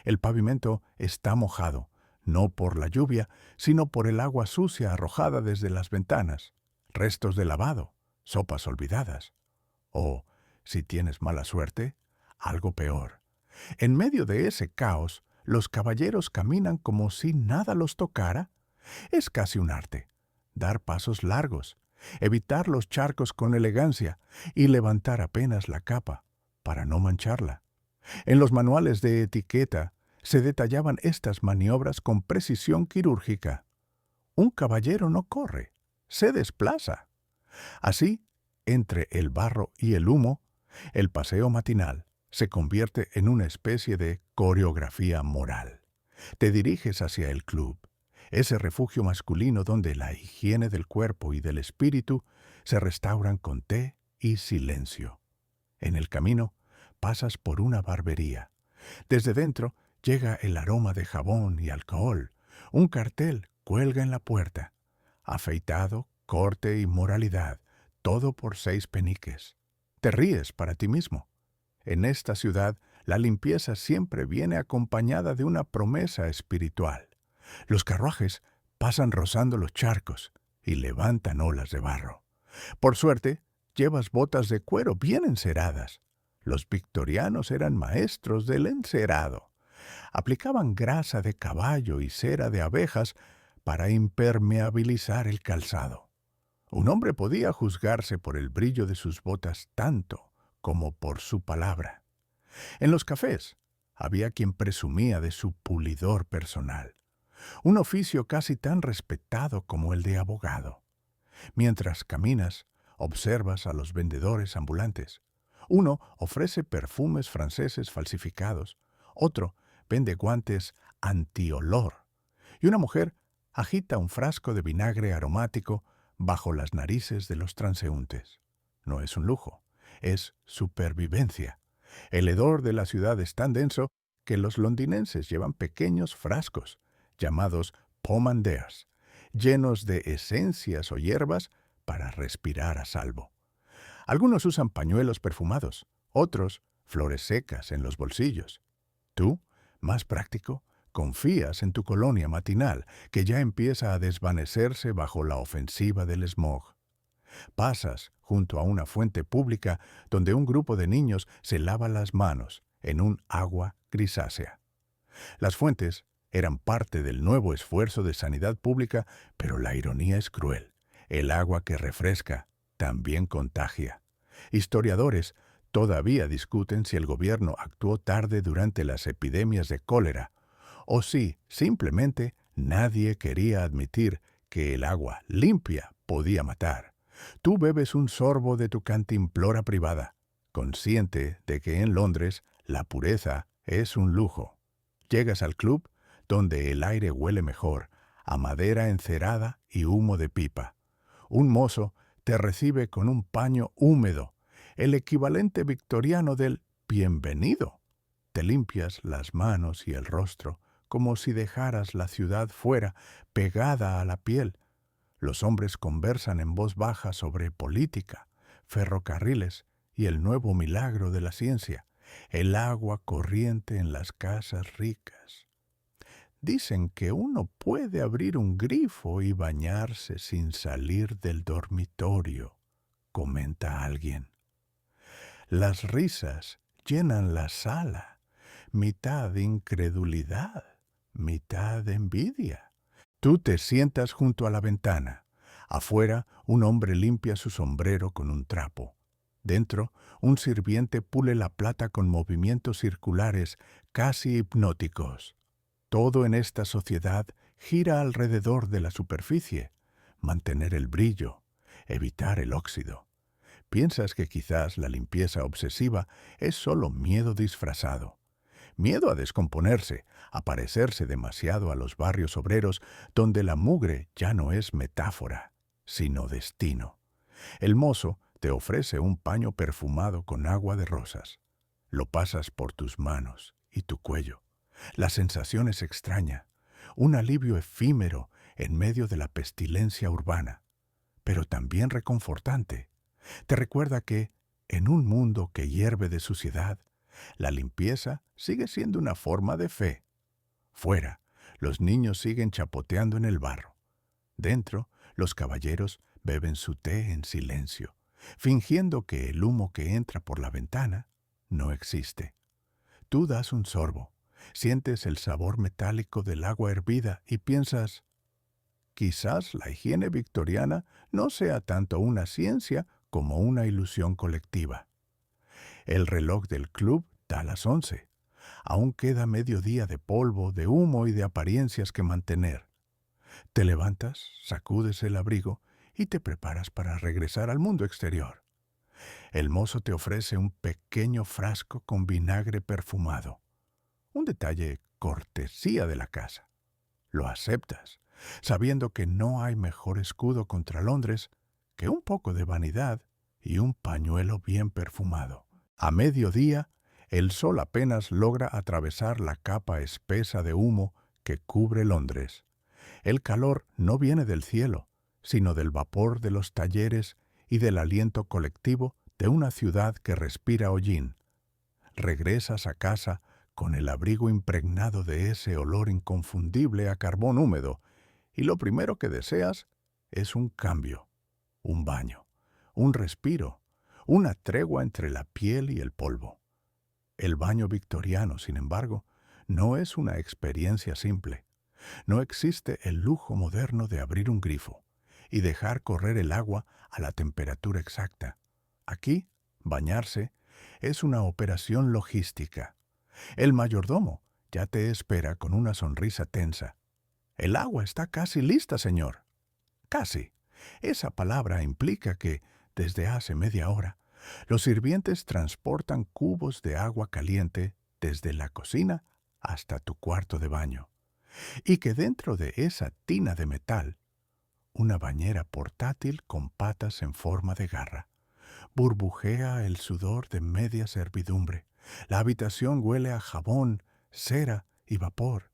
El pavimento está mojado, no por la lluvia, sino por el agua sucia arrojada desde las ventanas, restos de lavado, sopas olvidadas. O, si tienes mala suerte, algo peor. En medio de ese caos, los caballeros caminan como si nada los tocara. Es casi un arte. Dar pasos largos, evitar los charcos con elegancia y levantar apenas la capa para no mancharla. En los manuales de etiqueta se detallaban estas maniobras con precisión quirúrgica. Un caballero no corre, se desplaza. Así, entre el barro y el humo, el paseo matinal se convierte en una especie de coreografía moral. Te diriges hacia el club, ese refugio masculino donde la higiene del cuerpo y del espíritu se restauran con té y silencio. En el camino pasas por una barbería. Desde dentro llega el aroma de jabón y alcohol. Un cartel cuelga en la puerta: afeitado, corte y moralidad, todo por 6 peniques. Te ríes para ti mismo. En esta ciudad, la limpieza siempre viene acompañada de una promesa espiritual. Los carruajes pasan rozando los charcos y levantan olas de barro. Por suerte, llevas botas de cuero bien enceradas. Los victorianos eran maestros del encerado. Aplicaban grasa de caballo y cera de abejas para impermeabilizar el calzado. Un hombre podía juzgarse por el brillo de sus botas tanto como por su palabra. En los cafés había quien presumía de su pulidor personal, un oficio casi tan respetado como el de abogado. Mientras caminas, observas a los vendedores ambulantes. Uno ofrece perfumes franceses falsificados, otro vende guantes antiolor, y una mujer agita un frasco de vinagre aromático bajo las narices de los transeúntes. No es un lujo, es supervivencia. El hedor de la ciudad es tan denso que los londinenses llevan pequeños frascos, llamados pomanders, llenos de esencias o hierbas para respirar a salvo. Algunos usan pañuelos perfumados, otros flores secas en los bolsillos. Tú, más práctico, Confías en tu colonia matinal, que ya empieza a desvanecerse bajo la ofensiva del smog. Pasas junto a una fuente pública donde un grupo de niños se lava las manos en un agua grisácea. Las fuentes eran parte del nuevo esfuerzo de sanidad pública, pero la ironía es cruel. El agua que refresca también contagia. Historiadores todavía discuten si el gobierno actuó tarde durante las epidemias de cólera o si simplemente nadie quería admitir que el agua limpia podía matar. Tú bebes un sorbo de tu cantimplora privada, consciente de que en Londres la pureza es un lujo. Llegas al club, donde el aire huele mejor, a madera encerada y humo de pipa. Un mozo te recibe con un paño húmedo, el equivalente victoriano del bienvenido. Te limpias las manos y el rostro, como si dejaras la ciudad fuera, pegada a la piel. Los hombres conversan en voz baja sobre política, ferrocarriles y el nuevo milagro de la ciencia, el agua corriente en las casas ricas. Dicen que uno puede abrir un grifo y bañarse sin salir del dormitorio, comenta alguien. Las risas llenan la sala, mitad incredulidad, mitad envidia. Tú te sientas junto a la ventana. Afuera, un hombre limpia su sombrero con un trapo. Dentro, un sirviente pule la plata con movimientos circulares casi hipnóticos. Todo en esta sociedad gira alrededor de la superficie. Mantener el brillo, evitar el óxido. Piensas que quizás la limpieza obsesiva es solo miedo disfrazado. Miedo a descomponerse, a parecerse demasiado a los barrios obreros donde la mugre ya no es metáfora, sino destino. El mozo te ofrece un paño perfumado con agua de rosas. Lo pasas por tus manos y tu cuello. La sensación es extraña, un alivio efímero en medio de la pestilencia urbana, pero también reconfortante. Te recuerda que, en un mundo que hierve de suciedad, la limpieza sigue siendo una forma de fe. Fuera, los niños siguen chapoteando en el barro. Dentro, los caballeros beben su té en silencio, fingiendo que el humo que entra por la ventana no existe. Tú das un sorbo, sientes el sabor metálico del agua hervida y piensas, quizás la higiene victoriana no sea tanto una ciencia como una ilusión colectiva. El reloj del club da las 11. Aún queda medio día de polvo, de humo y de apariencias que mantener. Te levantas, sacudes el abrigo y te preparas para regresar al mundo exterior. El mozo te ofrece un pequeño frasco con vinagre perfumado. Un detalle cortesía de la casa. Lo aceptas, sabiendo que no hay mejor escudo contra Londres que un poco de vanidad y un pañuelo bien perfumado. A mediodía, el sol apenas logra atravesar la capa espesa de humo que cubre Londres. El calor no viene del cielo, sino del vapor de los talleres y del aliento colectivo de una ciudad que respira hollín. Regresas a casa con el abrigo impregnado de ese olor inconfundible a carbón húmedo, y lo primero que deseas es un cambio, un baño, un respiro, una tregua entre la piel y el polvo. El baño victoriano, sin embargo, no es una experiencia simple. No existe el lujo moderno de abrir un grifo y dejar correr el agua a la temperatura exacta. Aquí, bañarse es una operación logística. El mayordomo ya te espera con una sonrisa tensa. El agua está casi lista, señor. Casi. Esa palabra implica que, desde hace media hora, los sirvientes transportan cubos de agua caliente desde la cocina hasta tu cuarto de baño, y que dentro de esa tina de metal, una bañera portátil con patas en forma de garra, burbujea el sudor de media servidumbre. La habitación huele a jabón, cera y vapor.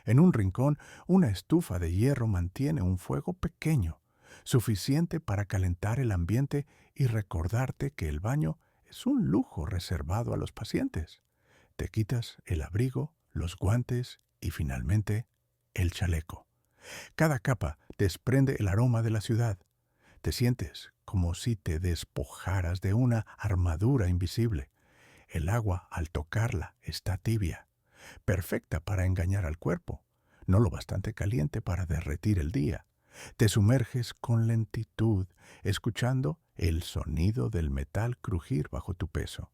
En un rincón, una estufa de hierro mantiene un fuego pequeño, suficiente para calentar el ambiente y recordarte que el baño es un lujo reservado a los pacientes. Te quitas el abrigo, los guantes Y finalmente, el chaleco. Cada capa desprende el aroma de la ciudad. Te sientes como si te despojaras de una armadura invisible. El agua, al tocarla, está tibia, perfecta para engañar al cuerpo, no lo bastante caliente para derretir el día. Te sumerges con lentitud, escuchando el sonido del metal crujir bajo tu peso.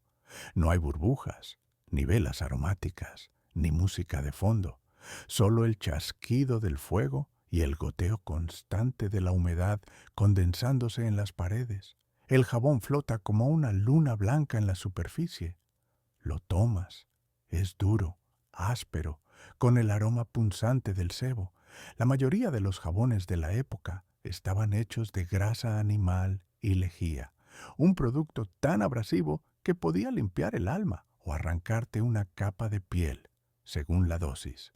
No hay burbujas, ni velas aromáticas, ni música de fondo, solo el chasquido del fuego y el goteo constante de la humedad condensándose en las paredes. El jabón flota como una luna blanca en la superficie. Lo tomas. Es duro, áspero, con el aroma punzante del sebo. La mayoría de los jabones de la época estaban hechos de grasa animal y lejía, un producto tan abrasivo que podía limpiar el alma o arrancarte una capa de piel, según la dosis.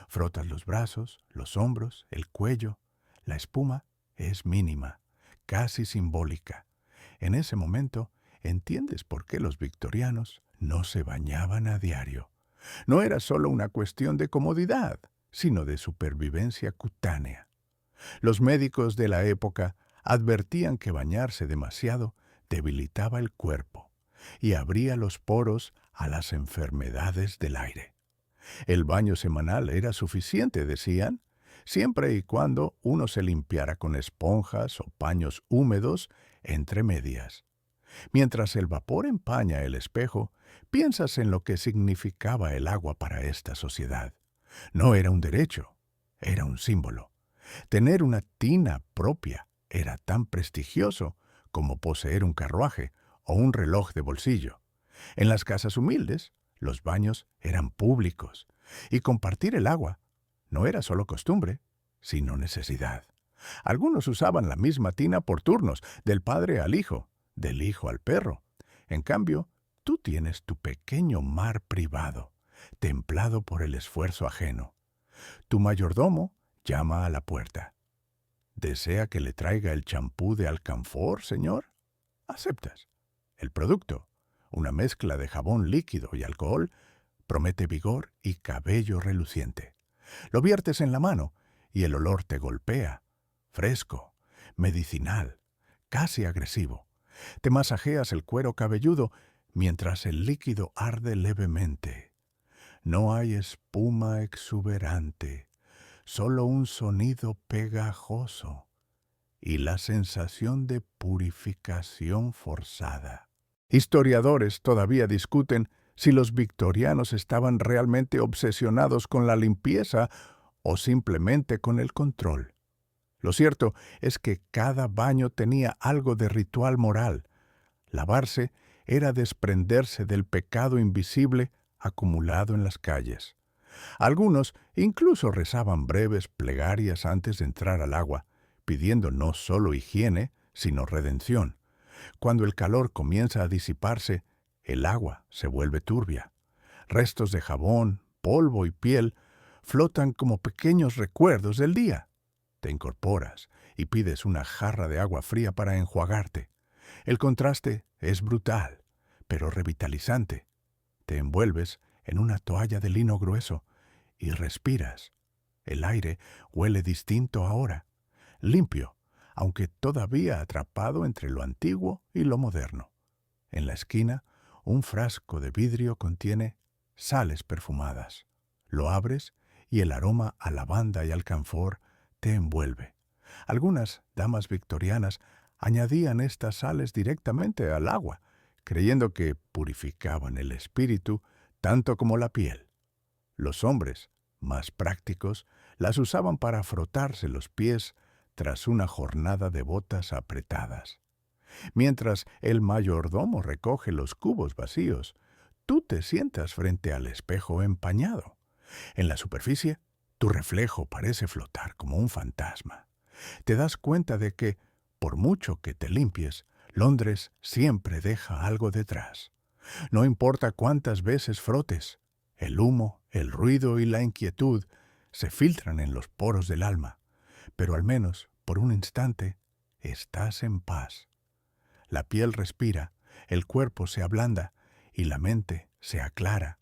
Frotas los brazos, los hombros, el cuello. La espuma es mínima, casi simbólica. En ese momento entiendes por qué los victorianos no se bañaban a diario. No era solo una cuestión de comodidad, sino de supervivencia cutánea. Los médicos de la época advertían que bañarse demasiado debilitaba el cuerpo y abría los poros a las enfermedades del aire. El baño semanal era suficiente, decían, siempre y cuando uno se limpiara con esponjas o paños húmedos entre medias. Mientras el vapor empaña el espejo, piensas en lo que significaba el agua para esta sociedad. No era un derecho, era un símbolo. Tener una tina propia era tan prestigioso como poseer un carruaje o un reloj de bolsillo. En las casas humildes, los baños eran públicos, y compartir el agua no era solo costumbre, sino necesidad. Algunos usaban la misma tina por turnos, del padre al hijo, del hijo al perro. En cambio, tú tienes tu pequeño mar privado, templado por el esfuerzo ajeno. Tu mayordomo llama a la puerta. ¿Desea que le traiga el champú de alcanfor, señor? Aceptas. El producto, una mezcla de jabón líquido y alcohol, promete vigor y cabello reluciente. Lo viertes en la mano y el olor te golpea, fresco, medicinal, casi agresivo. Te masajeas el cuero cabelludo mientras el líquido arde levemente. No hay espuma exuberante, solo un sonido pegajoso y la sensación de purificación forzada. Historiadores todavía discuten si los victorianos estaban realmente obsesionados con la limpieza o simplemente con el control. Lo cierto es que cada baño tenía algo de ritual moral. Lavarse era desprenderse del pecado invisible acumulado en las calles. Algunos incluso rezaban breves plegarias antes de entrar al agua, pidiendo no solo higiene, sino redención. Cuando el calor comienza a disiparse, el agua se vuelve turbia. Restos de jabón, polvo y piel flotan como pequeños recuerdos del día. Te incorporas y pides una jarra de agua fría para enjuagarte. El contraste es brutal, pero revitalizante. Te envuelves en una toalla de lino grueso y respiras. El aire huele distinto ahora, limpio, aunque todavía atrapado entre lo antiguo y lo moderno. En la esquina, un frasco de vidrio contiene sales perfumadas. Lo abres y el aroma a lavanda y alcanfor te envuelve. Algunas damas victorianas añadían estas sales directamente al agua, creyendo que purificaban el espíritu tanto como la piel. Los hombres, más prácticos, las usaban para frotarse los pies tras una jornada de botas apretadas. Mientras el mayordomo recoge los cubos vacíos, tú te sientas frente al espejo empañado. En la superficie, tu reflejo parece flotar como un fantasma. Te das cuenta de que, por mucho que te limpies, Londres siempre deja algo detrás. No importa cuántas veces frotes, el humo, el ruido y la inquietud se filtran en los poros del alma, pero al menos, por un instante, estás en paz. La piel respira, el cuerpo se ablanda y la mente se aclara.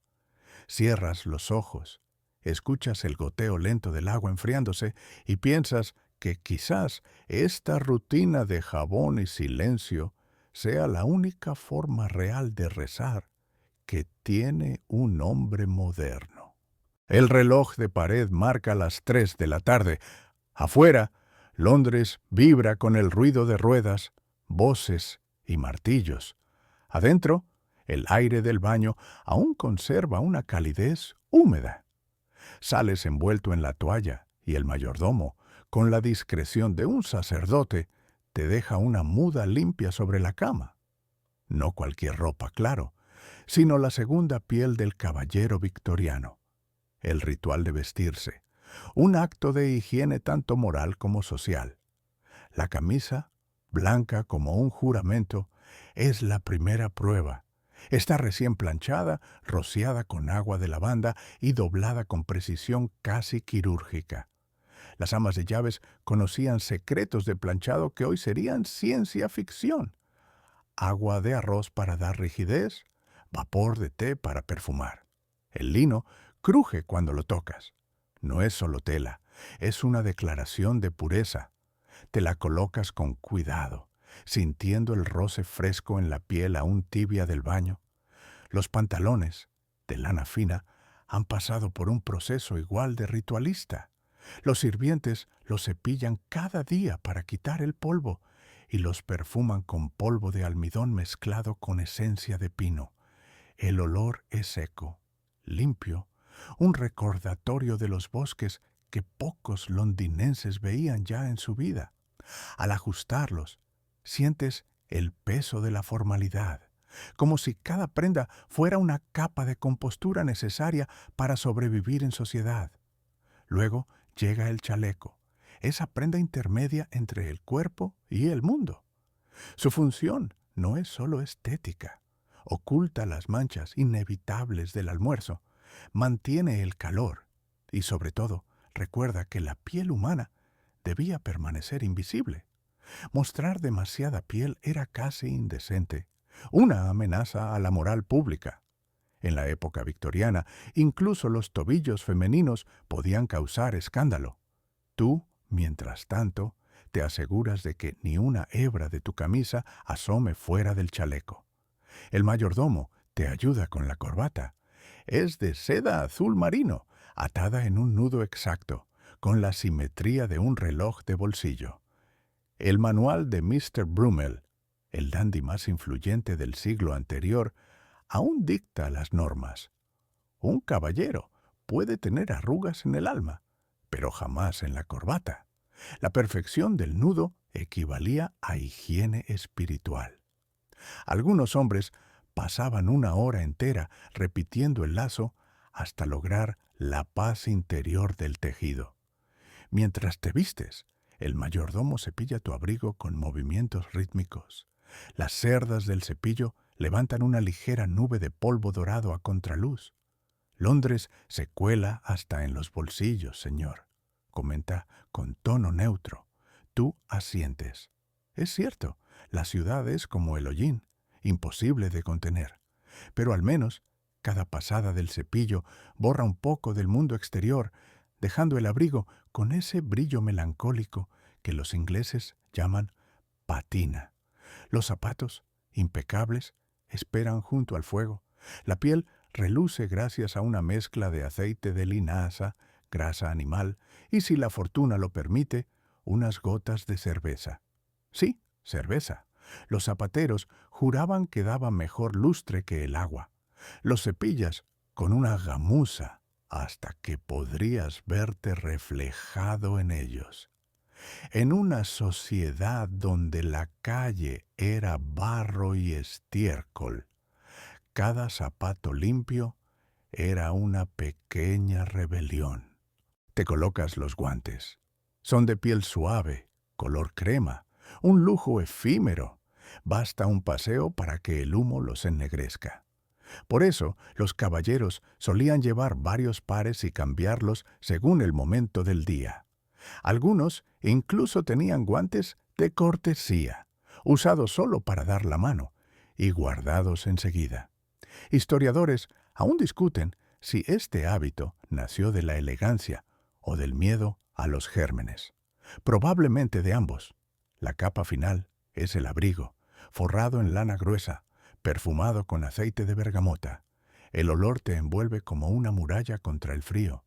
Cierras los ojos escuchas el goteo lento del agua enfriándose y piensas que quizás esta rutina de jabón y silencio sea la única forma real de rezar que tiene un hombre moderno. El reloj de pared marca las 3 de la tarde. Afuera, Londres vibra con el ruido de ruedas, voces y martillos. Adentro, el aire del baño aún conserva una calidez húmeda. Sales envuelto en la toalla y el mayordomo, con la discreción de un sacerdote, te deja una muda limpia sobre la cama. No cualquier ropa, claro, sino la segunda piel del caballero victoriano. El ritual de vestirse, un acto de higiene tanto moral como social. La camisa, blanca como un juramento, es la primera prueba. Está recién planchada, rociada con agua de lavanda y doblada con precisión casi quirúrgica. Las amas de llaves conocían secretos de planchado que hoy serían ciencia ficción. Agua de arroz para dar rigidez, vapor de té para perfumar. El lino cruje cuando lo tocas. No es solo tela, es una declaración de pureza. Te la colocas con cuidado, sintiendo el roce fresco en la piel aún tibia del baño. Los pantalones, de lana fina, han pasado por un proceso igual de ritualista. Los sirvientes los cepillan cada día para quitar el polvo y los perfuman con polvo de almidón mezclado con esencia de pino. El olor es seco, limpio, un recordatorio de los bosques que pocos londinenses veían ya en su vida. Al ajustarlos, sientes el peso de la formalidad, como si cada prenda fuera una capa de compostura necesaria para sobrevivir en sociedad. Luego llega el chaleco, esa prenda intermedia entre el cuerpo y el mundo. Su función no es solo estética. Oculta las manchas inevitables del almuerzo, mantiene el calor y, sobre todo, recuerda que la piel humana debía permanecer invisible. Mostrar demasiada piel era casi indecente, una amenaza a la moral pública. En la época victoriana, incluso los tobillos femeninos podían causar escándalo. Tú, mientras tanto, te aseguras de que ni una hebra de tu camisa asome fuera del chaleco. El mayordomo te ayuda con la corbata. Es de seda azul marino, atada en un nudo exacto, con la simetría de un reloj de bolsillo. El manual de Mr. Brummel, el dandy más influyente del siglo anterior, aún dicta las normas. Un caballero puede tener arrugas en el alma, pero jamás en la corbata. La perfección del nudo equivalía a higiene espiritual. Algunos hombres pasaban una hora entera repitiendo el lazo hasta lograr la paz interior del tejido. Mientras te vistes, el mayordomo cepilla tu abrigo con movimientos rítmicos. Las cerdas del cepillo levantan una ligera nube de polvo dorado a contraluz. Londres se cuela hasta en los bolsillos, señor, comenta con tono neutro. Tú asientes. Es cierto, la ciudad es como el hollín, imposible de contener. Pero al menos, cada pasada del cepillo borra un poco del mundo exterior, dejando el abrigo con ese brillo melancólico que los ingleses llaman patina. Los zapatos, impecables, esperan junto al fuego. La piel reluce gracias a una mezcla de aceite de linaza, grasa animal y, si la fortuna lo permite, unas gotas de cerveza. Sí, cerveza. Los zapateros juraban que daba mejor lustre que el agua. Los cepillas con una gamuza hasta que podrías verte reflejado en ellos. En una sociedad donde la calle era barro y estiércol, cada zapato limpio era una pequeña rebelión. Te colocas los guantes. Son de piel suave, color crema, un lujo efímero. Basta un paseo para que el humo los ennegrezca. Por eso, los caballeros solían llevar varios pares y cambiarlos según el momento del día. Algunos incluso tenían guantes de cortesía, usados solo para dar la mano, y guardados enseguida. Historiadores aún discuten si este hábito nació de la elegancia o del miedo a los gérmenes. Probablemente de ambos. La capa final es el abrigo, forrado en lana gruesa, perfumado con aceite de bergamota. El olor te envuelve como una muralla contra el frío.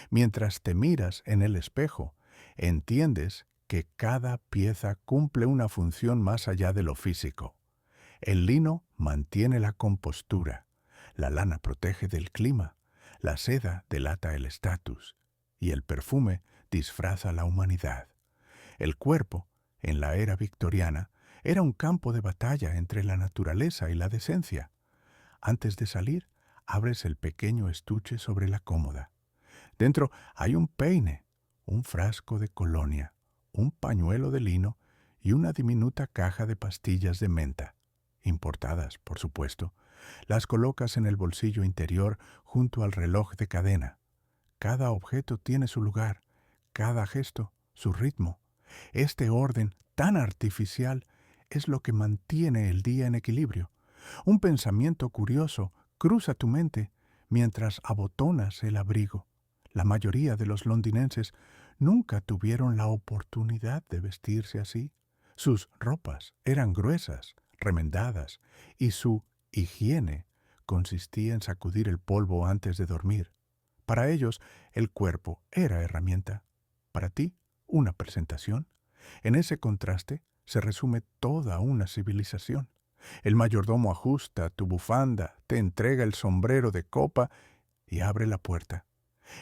Mientras te miras en el espejo, entiendes que cada pieza cumple una función más allá de lo físico. El lino mantiene la compostura, la lana protege del clima, la seda delata el estatus y el perfume disfraza la humanidad. El cuerpo, en la era victoriana, era un campo de batalla entre la naturaleza y la decencia. Antes de salir, abres el pequeño estuche sobre la cómoda. Dentro hay un peine, un frasco de colonia, un pañuelo de lino y una diminuta caja de pastillas de menta, importadas, por supuesto. Las colocas en el bolsillo interior junto al reloj de cadena. Cada objeto tiene su lugar, cada gesto su ritmo. Este orden tan artificial es lo que mantiene el día en equilibrio. Un pensamiento curioso cruza tu mente mientras abotonas el abrigo. La mayoría de los londinenses nunca tuvieron la oportunidad de vestirse así. Sus ropas eran gruesas, remendadas, y su higiene consistía en sacudir el polvo antes de dormir. Para ellos, el cuerpo era herramienta. Para ti, una presentación. En ese contraste se resume toda una civilización. El mayordomo ajusta tu bufanda, te entrega el sombrero de copa y abre la puerta.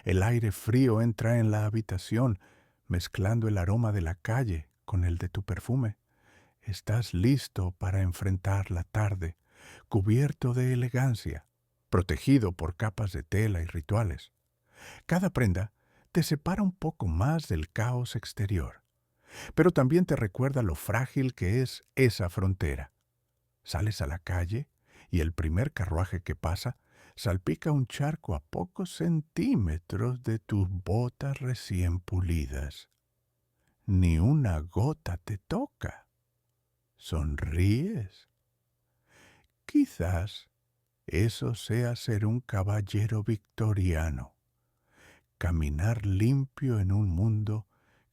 El aire frío entra en la habitación, mezclando el aroma de la calle con el de tu perfume. Estás listo para enfrentar la tarde, cubierto de elegancia, protegido por capas de tela y rituales. Cada prenda te separa un poco más del caos exterior, pero también te recuerda lo frágil que es esa frontera. Sales a la calle y el primer carruaje que pasa salpica un charco a pocos centímetros de tus botas recién pulidas. Ni una gota te toca. Sonríes. Quizás eso sea ser un caballero victoriano. Caminar limpio en un mundo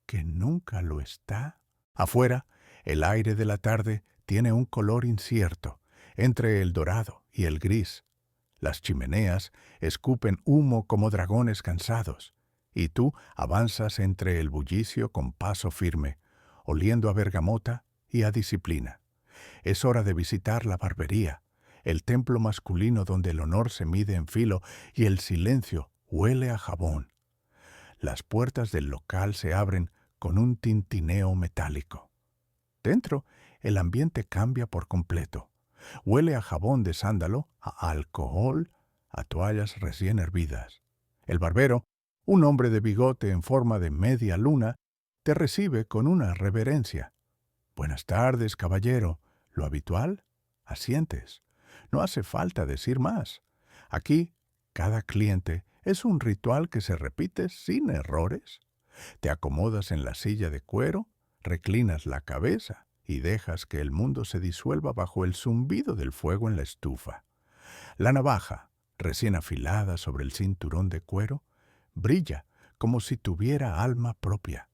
que nunca lo está. Afuera, el aire de la tarde tiene un color incierto, entre el dorado y el gris. Las chimeneas escupen humo como dragones cansados, y tú avanzas entre el bullicio con paso firme, oliendo a bergamota y a disciplina. Es hora de visitar la barbería, el templo masculino donde el honor se mide en filo y el silencio huele a jabón. Las puertas del local se abren con un tintineo metálico. Dentro, el ambiente cambia por completo. Huele a jabón de sándalo, a alcohol, a toallas recién hervidas. El barbero, un hombre de bigote en forma de media luna, te recibe con una reverencia. Buenas tardes, caballero. ¿Lo habitual? Asientes. No hace falta decir más. Aquí, cada cliente es un ritual que se repite sin errores. Te acomodas en la silla de cuero, reclinas la cabeza y dejas que el mundo se disuelva bajo el zumbido del fuego en la estufa. La navaja, recién afilada sobre el cinturón de cuero, brilla como si tuviera alma propia.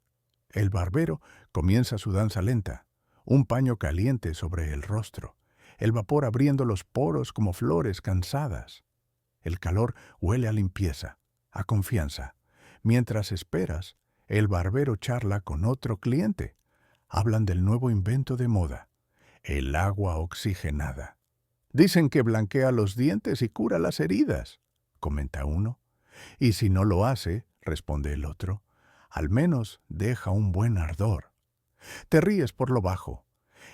El barbero comienza su danza lenta, un paño caliente sobre el rostro, el vapor abriendo los poros como flores cansadas. El calor huele a limpieza, a confianza. Mientras esperas, el barbero charla con otro cliente. Hablan del nuevo invento de moda, el agua oxigenada. Dicen que blanquea los dientes y cura las heridas, comenta uno. Y si no lo hace, responde el otro, al menos deja un buen ardor. Te ríes por lo bajo.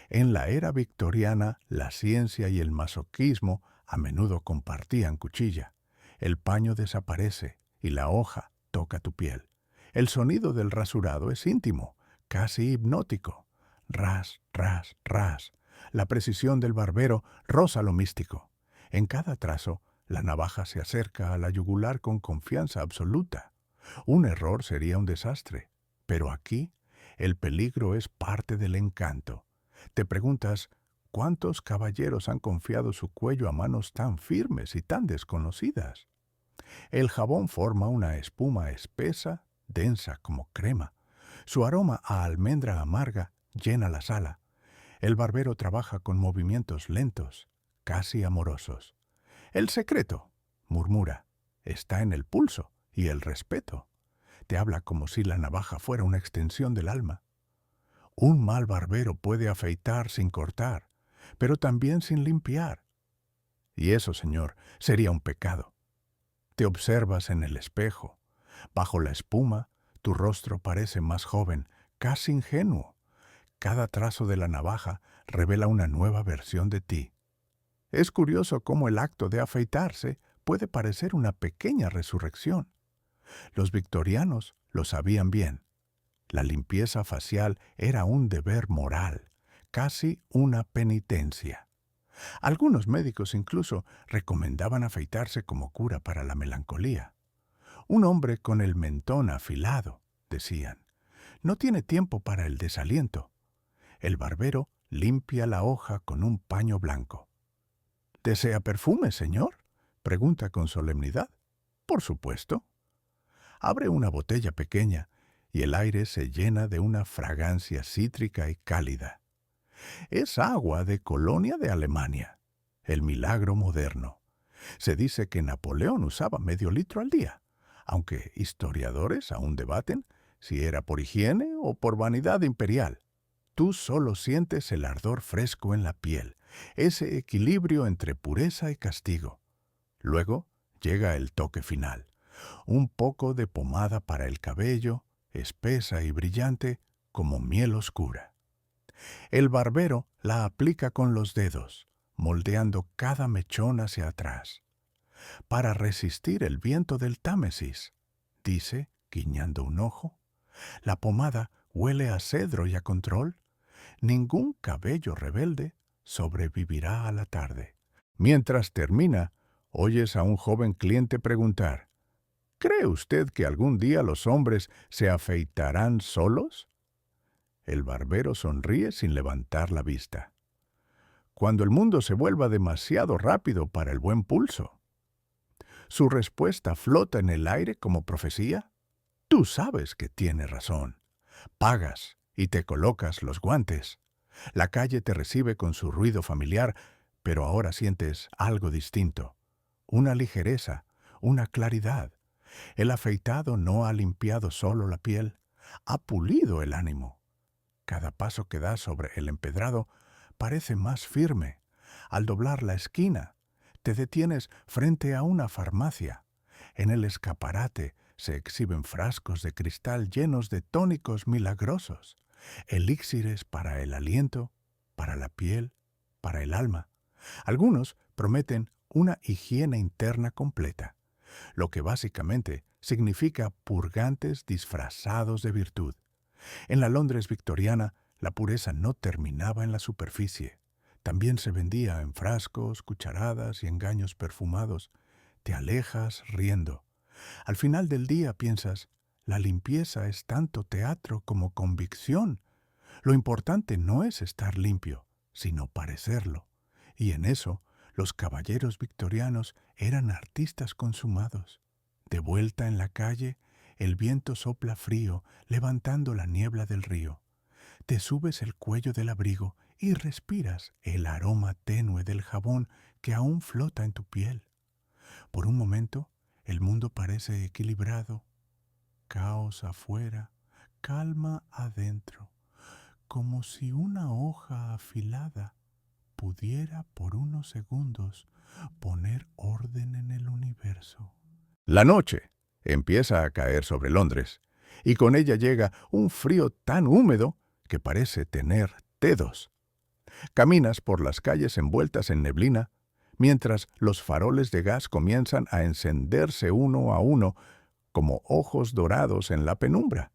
En la era victoriana, la ciencia y el masoquismo a menudo compartían cuchilla. El paño desaparece y la hoja toca tu piel. El sonido del rasurado es íntimo, casi hipnótico. Ras, ras, ras. La precisión del barbero roza lo místico. En cada trazo, la navaja se acerca a la yugular con confianza absoluta. Un error sería un desastre, pero aquí el peligro es parte del encanto. Te preguntas, ¿cuántos caballeros han confiado su cuello a manos tan firmes y tan desconocidas? El jabón forma una espuma espesa, densa como crema. Su aroma a almendra amarga llena la sala. El barbero trabaja con movimientos lentos, casi amorosos. El secreto, murmura, está en el pulso y el respeto. Te habla como si la navaja fuera una extensión del alma. Un mal barbero puede afeitar sin cortar, pero también sin limpiar. Y eso, señor, sería un pecado. Te observas en el espejo. Bajo la espuma, tu rostro parece más joven, casi ingenuo. Cada trazo de la navaja revela una nueva versión de ti. Es curioso cómo el acto de afeitarse puede parecer una pequeña resurrección. Los victorianos lo sabían bien. La limpieza facial era un deber moral, casi una penitencia. Algunos médicos incluso recomendaban afeitarse como cura para la melancolía. Un hombre con el mentón afilado, decían, no tiene tiempo para el desaliento. El barbero limpia la hoja con un paño blanco. ¿Desea perfume, señor?, pregunta con solemnidad. Por supuesto. Abre una botella pequeña y el aire se llena de una fragancia cítrica y cálida. Es agua de Colonia de Alemania, el milagro moderno. Se dice que Napoleón usaba medio litro al día, aunque historiadores aún debaten si era por higiene o por vanidad imperial. Tú solo sientes el ardor fresco en la piel, ese equilibrio entre pureza y castigo. Luego llega el toque final. Un poco de pomada para el cabello, espesa y brillante como miel oscura. El barbero la aplica con los dedos, moldeando cada mechón hacia atrás. Para resistir el viento del Támesis, dice, guiñando un ojo. La pomada huele a cedro y a control. Ningún cabello rebelde sobrevivirá a la tarde. Mientras termina, oyes a un joven cliente preguntar, ¿cree usted que algún día los hombres se afeitarán solos? El barbero sonríe sin levantar la vista. Cuando el mundo se vuelva demasiado rápido para el buen pulso. Su respuesta flota en el aire como profecía. Tú sabes que tiene razón. Pagas y te colocas los guantes. La calle te recibe con su ruido familiar, pero ahora sientes algo distinto. Una ligereza, una claridad. El afeitado no ha limpiado solo la piel, ha pulido el ánimo. Cada paso que das sobre el empedrado parece más firme. Al doblar la esquina, te detienes frente a una farmacia. En el escaparate se exhiben frascos de cristal llenos de tónicos milagrosos, elixires para el aliento, para la piel, para el alma. Algunos prometen una higiene interna completa, lo que básicamente significa purgantes disfrazados de virtud. En la Londres victoriana, la pureza no terminaba en la superficie. También se vendía en frascos, cucharadas y engaños perfumados. Te alejas riendo. Al final del día piensas, la limpieza es tanto teatro como convicción. Lo importante no es estar limpio, sino parecerlo. Y en eso, los caballeros victorianos eran artistas consumados. De vuelta en la calle, el viento sopla frío, levantando la niebla del río. Te subes el cuello del abrigo y respiras el aroma tenue del jabón que aún flota en tu piel. Por un momento, el mundo parece equilibrado. Caos afuera, calma adentro, como si una hoja afilada pudiera por unos segundos poner orden en el universo. La noche empieza a caer sobre Londres, y con ella llega un frío tan húmedo que parece tener dedos. Caminas por las calles envueltas en neblina, mientras los faroles de gas comienzan a encenderse uno a uno como ojos dorados en la penumbra.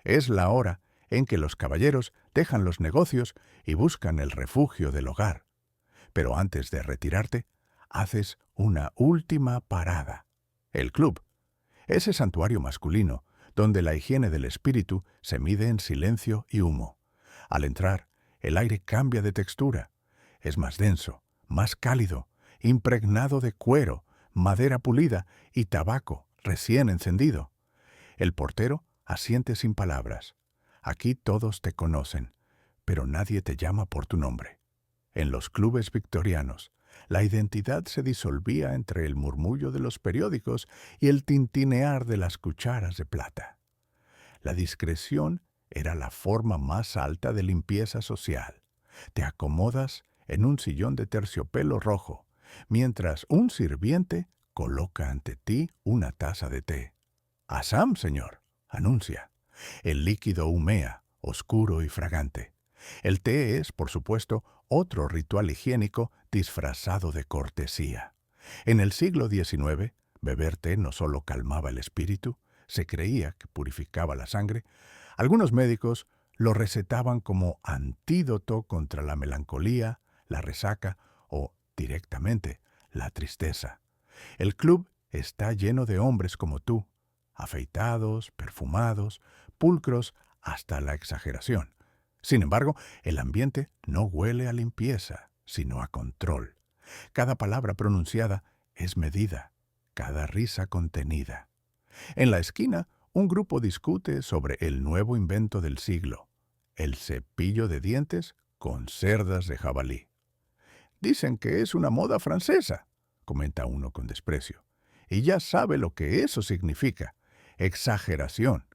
Es la hora en que los caballeros dejan los negocios y buscan el refugio del hogar. Pero antes de retirarte, haces una última parada. El club, ese santuario masculino donde la higiene del espíritu se mide en silencio y humo. Al entrar, el aire cambia de textura. Es más denso, más cálido, impregnado de cuero, madera pulida y tabaco recién encendido. El portero asiente sin palabras. Aquí todos te conocen, pero nadie te llama por tu nombre. En los clubes victorianos, la identidad se disolvía entre el murmullo de los periódicos y el tintinear de las cucharas de plata. La discreción era la forma más alta de limpieza social. Te acomodas en un sillón de terciopelo rojo, mientras un sirviente coloca ante ti una taza de té. «Assam, señor», anuncia. El líquido humea, oscuro y fragante. El té es, por supuesto, otro ritual higiénico disfrazado de cortesía. En el siglo XIX, beber té no solo calmaba el espíritu, se creía que purificaba la sangre. Algunos médicos lo recetaban como antídoto contra la melancolía, la resaca o, directamente, la tristeza. El club está lleno de hombres como tú, afeitados, perfumados, pulcros hasta la exageración. Sin embargo, el ambiente no huele a limpieza, sino a control. Cada palabra pronunciada es medida, cada risa contenida. En la esquina, un grupo discute sobre el nuevo invento del siglo, el cepillo de dientes con cerdas de jabalí. «Dicen que es una moda francesa», comenta uno con desprecio. «Y ya sabe lo que eso significa. Exageración».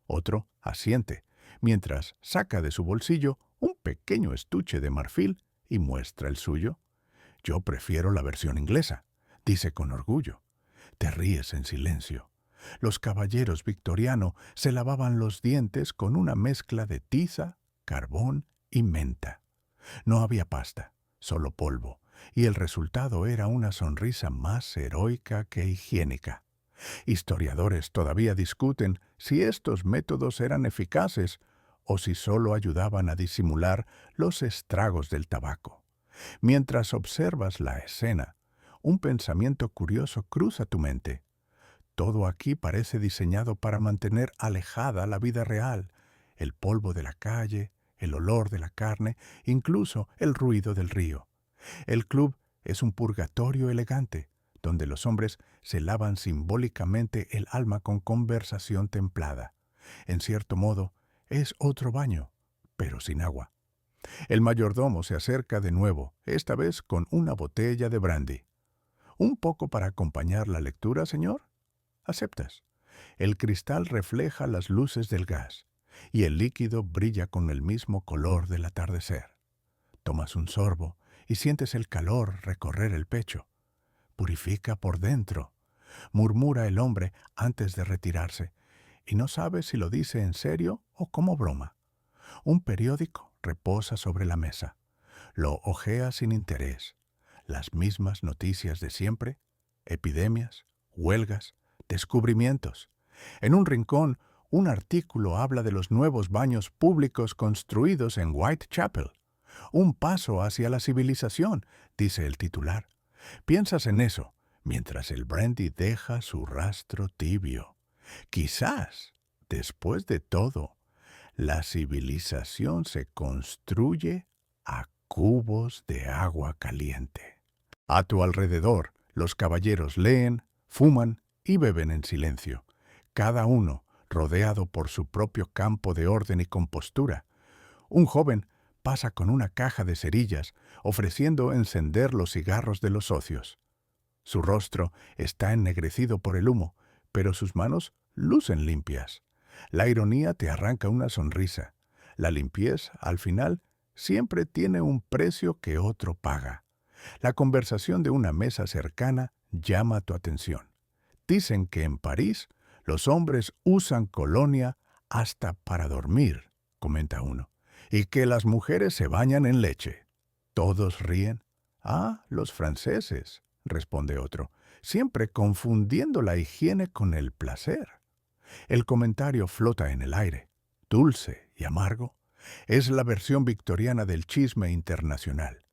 Otro asiente, mientras saca de su bolsillo un pequeño estuche de marfil y muestra el suyo. «Yo prefiero la versión inglesa», dice con orgullo. Te ríes en silencio. Los caballeros victorianos se lavaban los dientes con una mezcla de tiza, carbón y menta. No había pasta, solo polvo, y el resultado era una sonrisa más heroica que higiénica. Historiadores todavía discuten si estos métodos eran eficaces o si solo ayudaban a disimular los estragos del tabaco. Mientras observas la escena, un pensamiento curioso cruza tu mente. Todo aquí parece diseñado para mantener alejada la vida real, el polvo de la calle, el olor de la carne, incluso el ruido del río. El club es un purgatorio elegante, donde los hombres se lavan simbólicamente el alma con conversación templada. En cierto modo, es otro baño, pero sin agua. El mayordomo se acerca de nuevo, esta vez con una botella de brandy. «¿Un poco para acompañar la lectura, señor?» Aceptas. El cristal refleja las luces del gas, y el líquido brilla con el mismo color del atardecer. Tomas un sorbo y sientes el calor recorrer el pecho. «Purifica por dentro», murmura el hombre antes de retirarse, y no sabe si lo dice en serio o como broma. Un periódico reposa sobre la mesa. Lo hojea sin interés. Las mismas noticias de siempre: epidemias, huelgas, descubrimientos. En un rincón, un artículo habla de los nuevos baños públicos construidos en Whitechapel. «Un paso hacia la civilización», dice el titular. Piensas en eso, mientras el brandy deja su rastro tibio. Quizás, después de todo, la civilización se construye a cubos de agua caliente. A tu alrededor, los caballeros leen, fuman y beben en silencio, cada uno rodeado por su propio campo de orden y compostura. Un joven pasa con una caja de cerillas, ofreciendo encender los cigarros de los socios. Su rostro está ennegrecido por el humo, pero sus manos lucen limpias. La ironía te arranca una sonrisa. La limpieza, al final, siempre tiene un precio que otro paga. La conversación de una mesa cercana llama tu atención. Dicen que en París los hombres usan colonia hasta para dormir, comenta uno, y que las mujeres se bañan en leche. Todos ríen. «Ah, los franceses», responde otro, siempre confundiendo la higiene con el placer. El comentario flota en el aire, dulce y amargo. Es la versión victoriana del chisme internacional.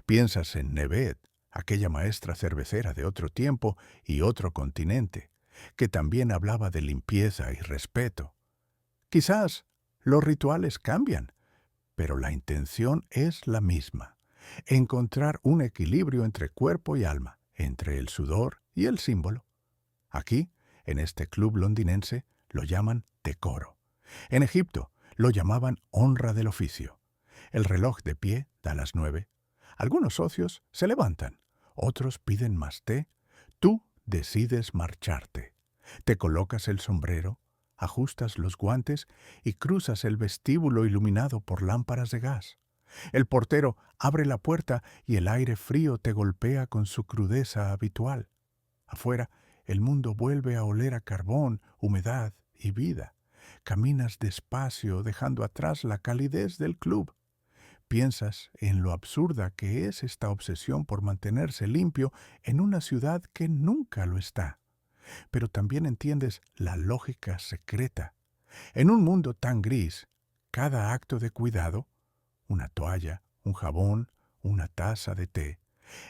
Piensas en Nevet, aquella maestra cervecera de otro tiempo y otro continente, que también hablaba de limpieza y respeto. Quizás los rituales cambian, pero la intención es la misma: encontrar un equilibrio entre cuerpo y alma, entre el sudor y el símbolo. Aquí, en este club londinense, lo llaman decoro. En Egipto lo llamaban honra del oficio. El reloj de pie da las 9. Algunos socios se levantan, otros piden más té. Tú decides marcharte. Te colocas el sombrero, ajustas los guantes y cruzas el vestíbulo iluminado por lámparas de gas. El portero abre la puerta y el aire frío te golpea con su crudeza habitual. Afuera, el mundo vuelve a oler a carbón, humedad y vida. Caminas despacio, dejando atrás la calidez del club. Piensas en lo absurda que es esta obsesión por mantenerse limpio en una ciudad que nunca lo está. Pero también entiendes la lógica secreta. En un mundo tan gris, cada acto de cuidado, una toalla, un jabón, una taza de té,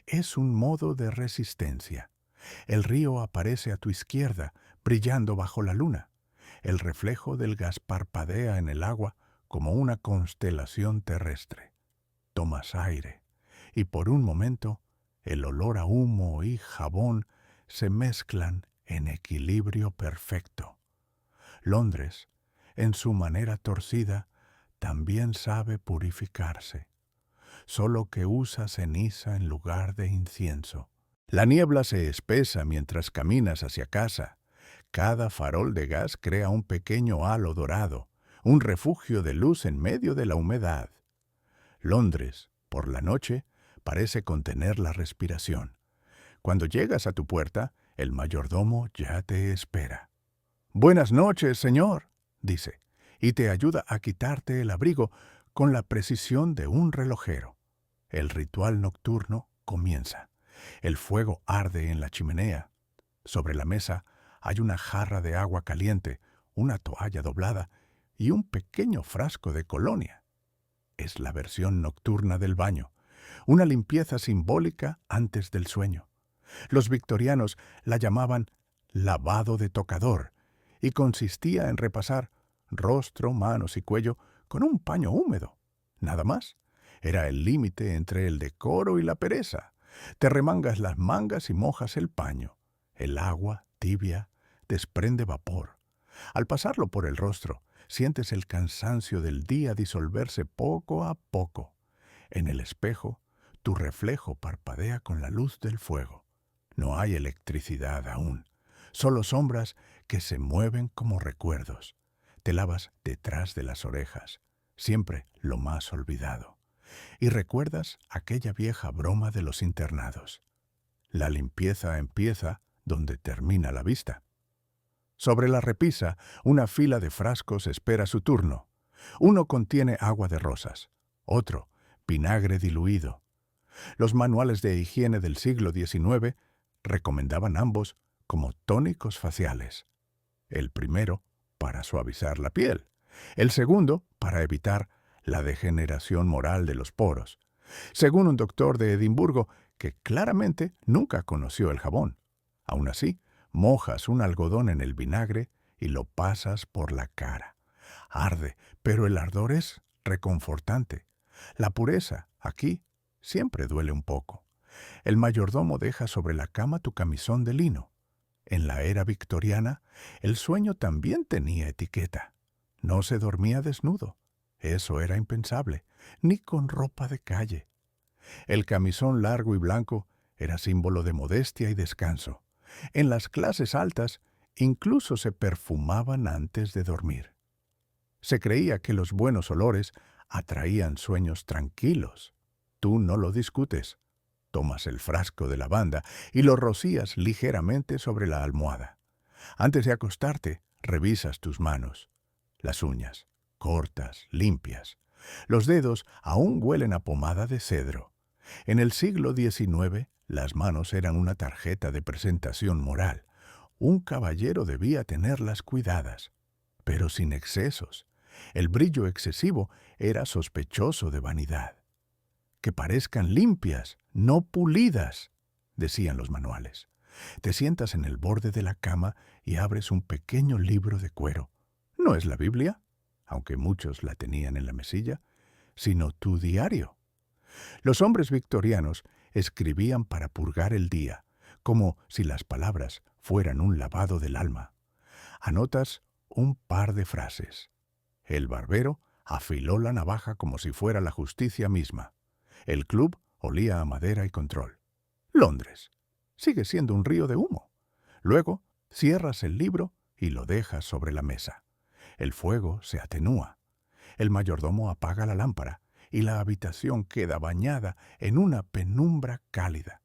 es un modo de resistencia. El río aparece a tu izquierda, brillando bajo la luna. El reflejo del gas parpadea en el agua como una constelación terrestre. Tomas aire, y por un momento el olor a humo y jabón se mezclan en equilibrio perfecto. Londres, en su manera torcida, también sabe purificarse, solo que usa ceniza en lugar de incienso. La niebla se espesa mientras caminas hacia casa. Cada farol de gas crea un pequeño halo dorado, un refugio de luz en medio de la humedad. Londres, por la noche, parece contener la respiración. Cuando llegas a tu puerta, el mayordomo ya te espera. «Buenas noches, señor», dice, y te ayuda a quitarte el abrigo con la precisión de un relojero. El ritual nocturno comienza. El fuego arde en la chimenea. Sobre la mesa hay una jarra de agua caliente, una toalla doblada y un pequeño frasco de colonia. Es la versión nocturna del baño, una limpieza simbólica antes del sueño. Los victorianos la llamaban lavado de tocador y consistía en repasar rostro, manos y cuello con un paño húmedo. Nada más. Era el límite entre el decoro y la pereza. Te remangas las mangas y mojas el paño. El agua, tibia, desprende vapor. Al pasarlo por el rostro, sientes el cansancio del día disolverse poco a poco. En el espejo, tu reflejo parpadea con la luz del fuego. No hay electricidad aún, solo sombras que se mueven como recuerdos. Te lavas detrás de las orejas, siempre lo más olvidado. Y recuerdas aquella vieja broma de los internados. La limpieza empieza donde termina la vista. Sobre la repisa, una fila de frascos espera su turno. Uno contiene agua de rosas, otro, vinagre diluido. Los manuales de higiene del siglo XIX recomendaban ambos como tónicos faciales. El primero, para suavizar la piel. El segundo, para evitar la degeneración moral de los poros. Según un doctor de Edimburgo que claramente nunca conoció el jabón. Aún así, mojas un algodón en el vinagre y lo pasas por la cara. Arde, pero el ardor es reconfortante. La pureza, aquí, siempre duele un poco. El mayordomo deja sobre la cama tu camisón de lino. En la era victoriana, el sueño también tenía etiqueta. No se dormía desnudo. Eso era impensable, ni con ropa de calle. El camisón largo y blanco era símbolo de modestia y descanso. En las clases altas, incluso se perfumaban antes de dormir. Se creía que los buenos olores atraían sueños tranquilos. Tú no lo discutes. Tomas el frasco de lavanda y lo rocías ligeramente sobre la almohada. Antes de acostarte, revisas tus manos. Las uñas, cortas, limpias. Los dedos aún huelen a pomada de cedro. En el siglo XIX, las manos eran una tarjeta de presentación moral. Un caballero debía tenerlas cuidadas, pero sin excesos. El brillo excesivo era sospechoso de vanidad. Que parezcan limpias, no pulidas, decían los manuales. Te sientas en el borde de la cama y abres un pequeño libro de cuero. No es la Biblia, aunque muchos la tenían en la mesilla, sino tu diario. Los hombres victorianos escribían para purgar el día, como si las palabras fueran un lavado del alma. Anotas un par de frases. El barbero afiló la navaja como si fuera la justicia misma. El club olía a madera y control. Londres. Sigue siendo un río de humo. Luego, cierras el libro y lo dejas sobre la mesa. El fuego se atenúa. El mayordomo apaga la lámpara y la habitación queda bañada en una penumbra cálida.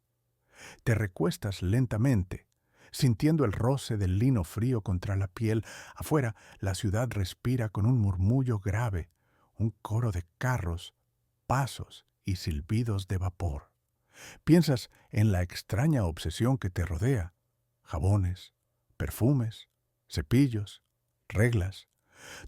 Te recuestas lentamente, sintiendo el roce del lino frío contra la piel. Afuera, la ciudad respira con un murmullo grave, un coro de carros, pasos y silbidos de vapor. Piensas en la extraña obsesión que te rodea. Jabones, perfumes, cepillos, reglas.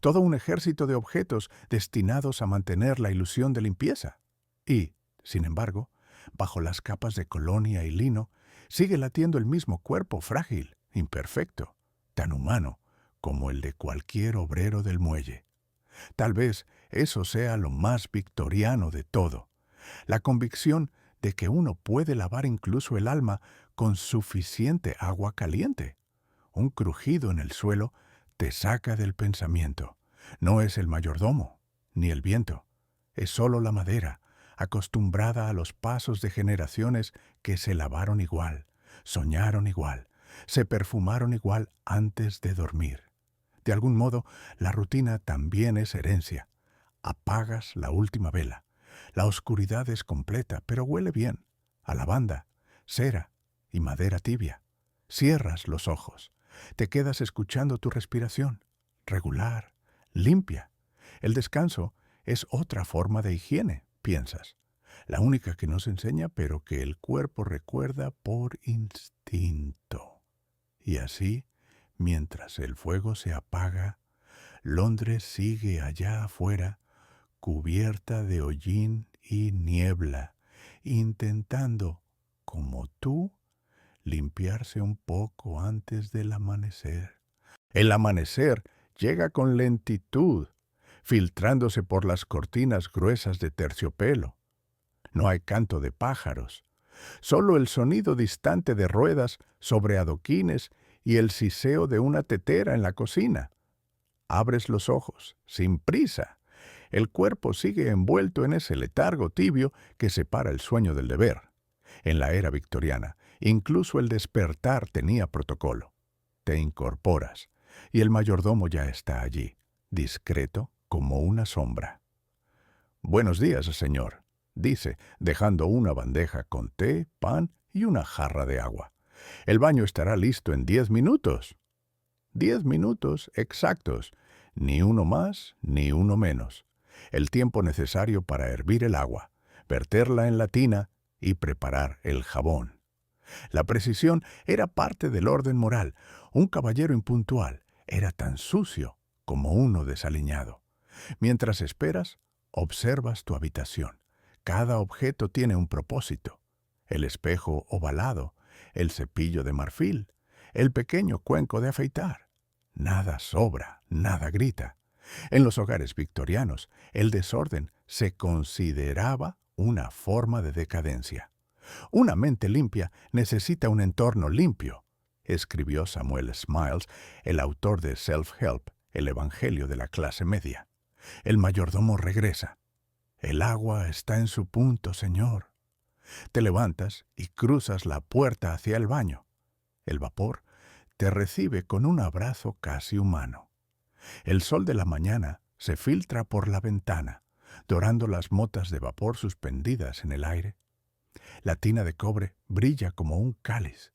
Todo un ejército de objetos destinados a mantener la ilusión de limpieza. Y, sin embargo, bajo las capas de colonia y lino, sigue latiendo el mismo cuerpo frágil, imperfecto, tan humano como el de cualquier obrero del muelle. Tal vez eso sea lo más victoriano de todo, la convicción de que uno puede lavar incluso el alma con suficiente agua caliente. Un crujido en el suelo te saca del pensamiento. No es el mayordomo, ni el viento. Es solo la madera, acostumbrada a los pasos de generaciones que se lavaron igual, soñaron igual, se perfumaron igual antes de dormir. De algún modo, la rutina también es herencia. Apagas la última vela. La oscuridad es completa, pero huele bien, a lavanda, cera y madera tibia. Cierras los ojos. Te quedas escuchando tu respiración, regular, limpia. El descanso es otra forma de higiene, piensas. La única que no se enseña, pero que el cuerpo recuerda por instinto. Y así, mientras el fuego se apaga, Londres sigue allá afuera, cubierta de hollín y niebla, intentando, como tú, limpiarse un poco antes del amanecer. El amanecer llega con lentitud, filtrándose por las cortinas gruesas de terciopelo. No hay canto de pájaros, solo el sonido distante de ruedas sobre adoquines y el siseo de una tetera en la cocina. Abres los ojos, sin prisa. El cuerpo sigue envuelto en ese letargo tibio que separa el sueño del deber. En la era victoriana, incluso el despertar tenía protocolo. Te incorporas, y el mayordomo ya está allí, discreto como una sombra. «Buenos días, señor», dice, dejando una bandeja con té, pan y una jarra de agua. «El baño estará listo en 10 minutos». 10 minutos exactos, ni uno más ni uno menos. El tiempo necesario para hervir el agua, verterla en la tina y preparar el jabón. La precisión era parte del orden moral. Un caballero impuntual era tan sucio como uno desaliñado. Mientras esperas, observas tu habitación. Cada objeto tiene un propósito. El espejo ovalado, el cepillo de marfil, el pequeño cuenco de afeitar. Nada sobra, nada grita. En los hogares victorianos, el desorden se consideraba una forma de decadencia. Una mente limpia necesita un entorno limpio, escribió Samuel Smiles, el autor de Self-Help, el Evangelio de la clase media. El mayordomo regresa. «El agua está en su punto, señor». Te levantas y cruzas la puerta hacia el baño. El vapor te recibe con un abrazo casi humano. El sol de la mañana se filtra por la ventana, dorando las motas de vapor suspendidas en el aire. La tina de cobre brilla como un cáliz.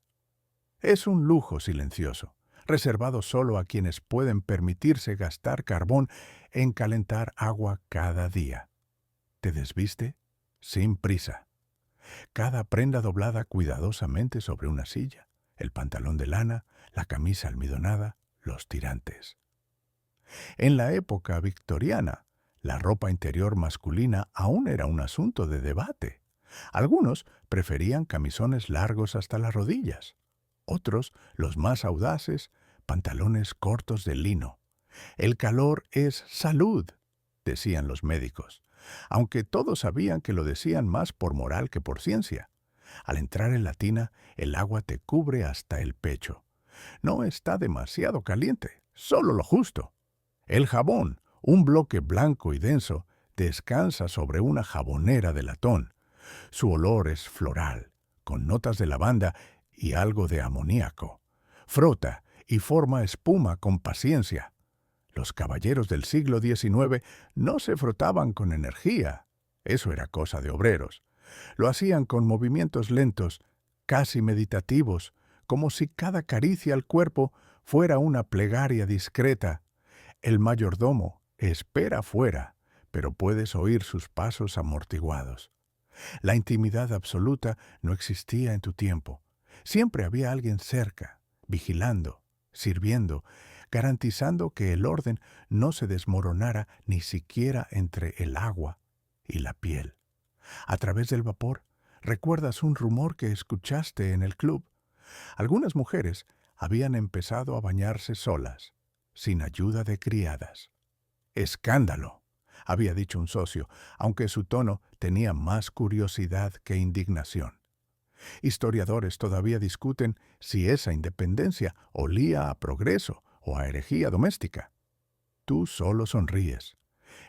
Es un lujo silencioso, reservado solo a quienes pueden permitirse gastar carbón en calentar agua cada día. Te desviste sin prisa. Cada prenda doblada cuidadosamente sobre una silla, el pantalón de lana, la camisa almidonada, los tirantes. En la época victoriana, la ropa interior masculina aún era un asunto de debate. Algunos preferían camisones largos hasta las rodillas. Otros, los más audaces, pantalones cortos de lino. «El calor es salud», decían los médicos, aunque todos sabían que lo decían más por moral que por ciencia. Al entrar en la tina, el agua te cubre hasta el pecho. No está demasiado caliente, solo lo justo. El jabón, un bloque blanco y denso, descansa sobre una jabonera de latón. Su olor es floral, con notas de lavanda y algo de amoníaco. Frota y forma espuma con paciencia. Los caballeros del siglo XIX no se frotaban con energía. Eso era cosa de obreros. Lo hacían con movimientos lentos, casi meditativos, como si cada caricia al cuerpo fuera una plegaria discreta. El mayordomo espera fuera, pero puedes oír sus pasos amortiguados. La intimidad absoluta no existía en tu tiempo. Siempre había alguien cerca, vigilando, sirviendo, garantizando que el orden no se desmoronara ni siquiera entre el agua y la piel. A través del vapor, recuerdas un rumor que escuchaste en el club. Algunas mujeres habían empezado a bañarse solas, sin ayuda de criadas. «Escándalo», había dicho un socio, aunque su tono tenía más curiosidad que indignación. Historiadores todavía discuten si esa independencia olía a progreso o a herejía doméstica. Tú solo sonríes.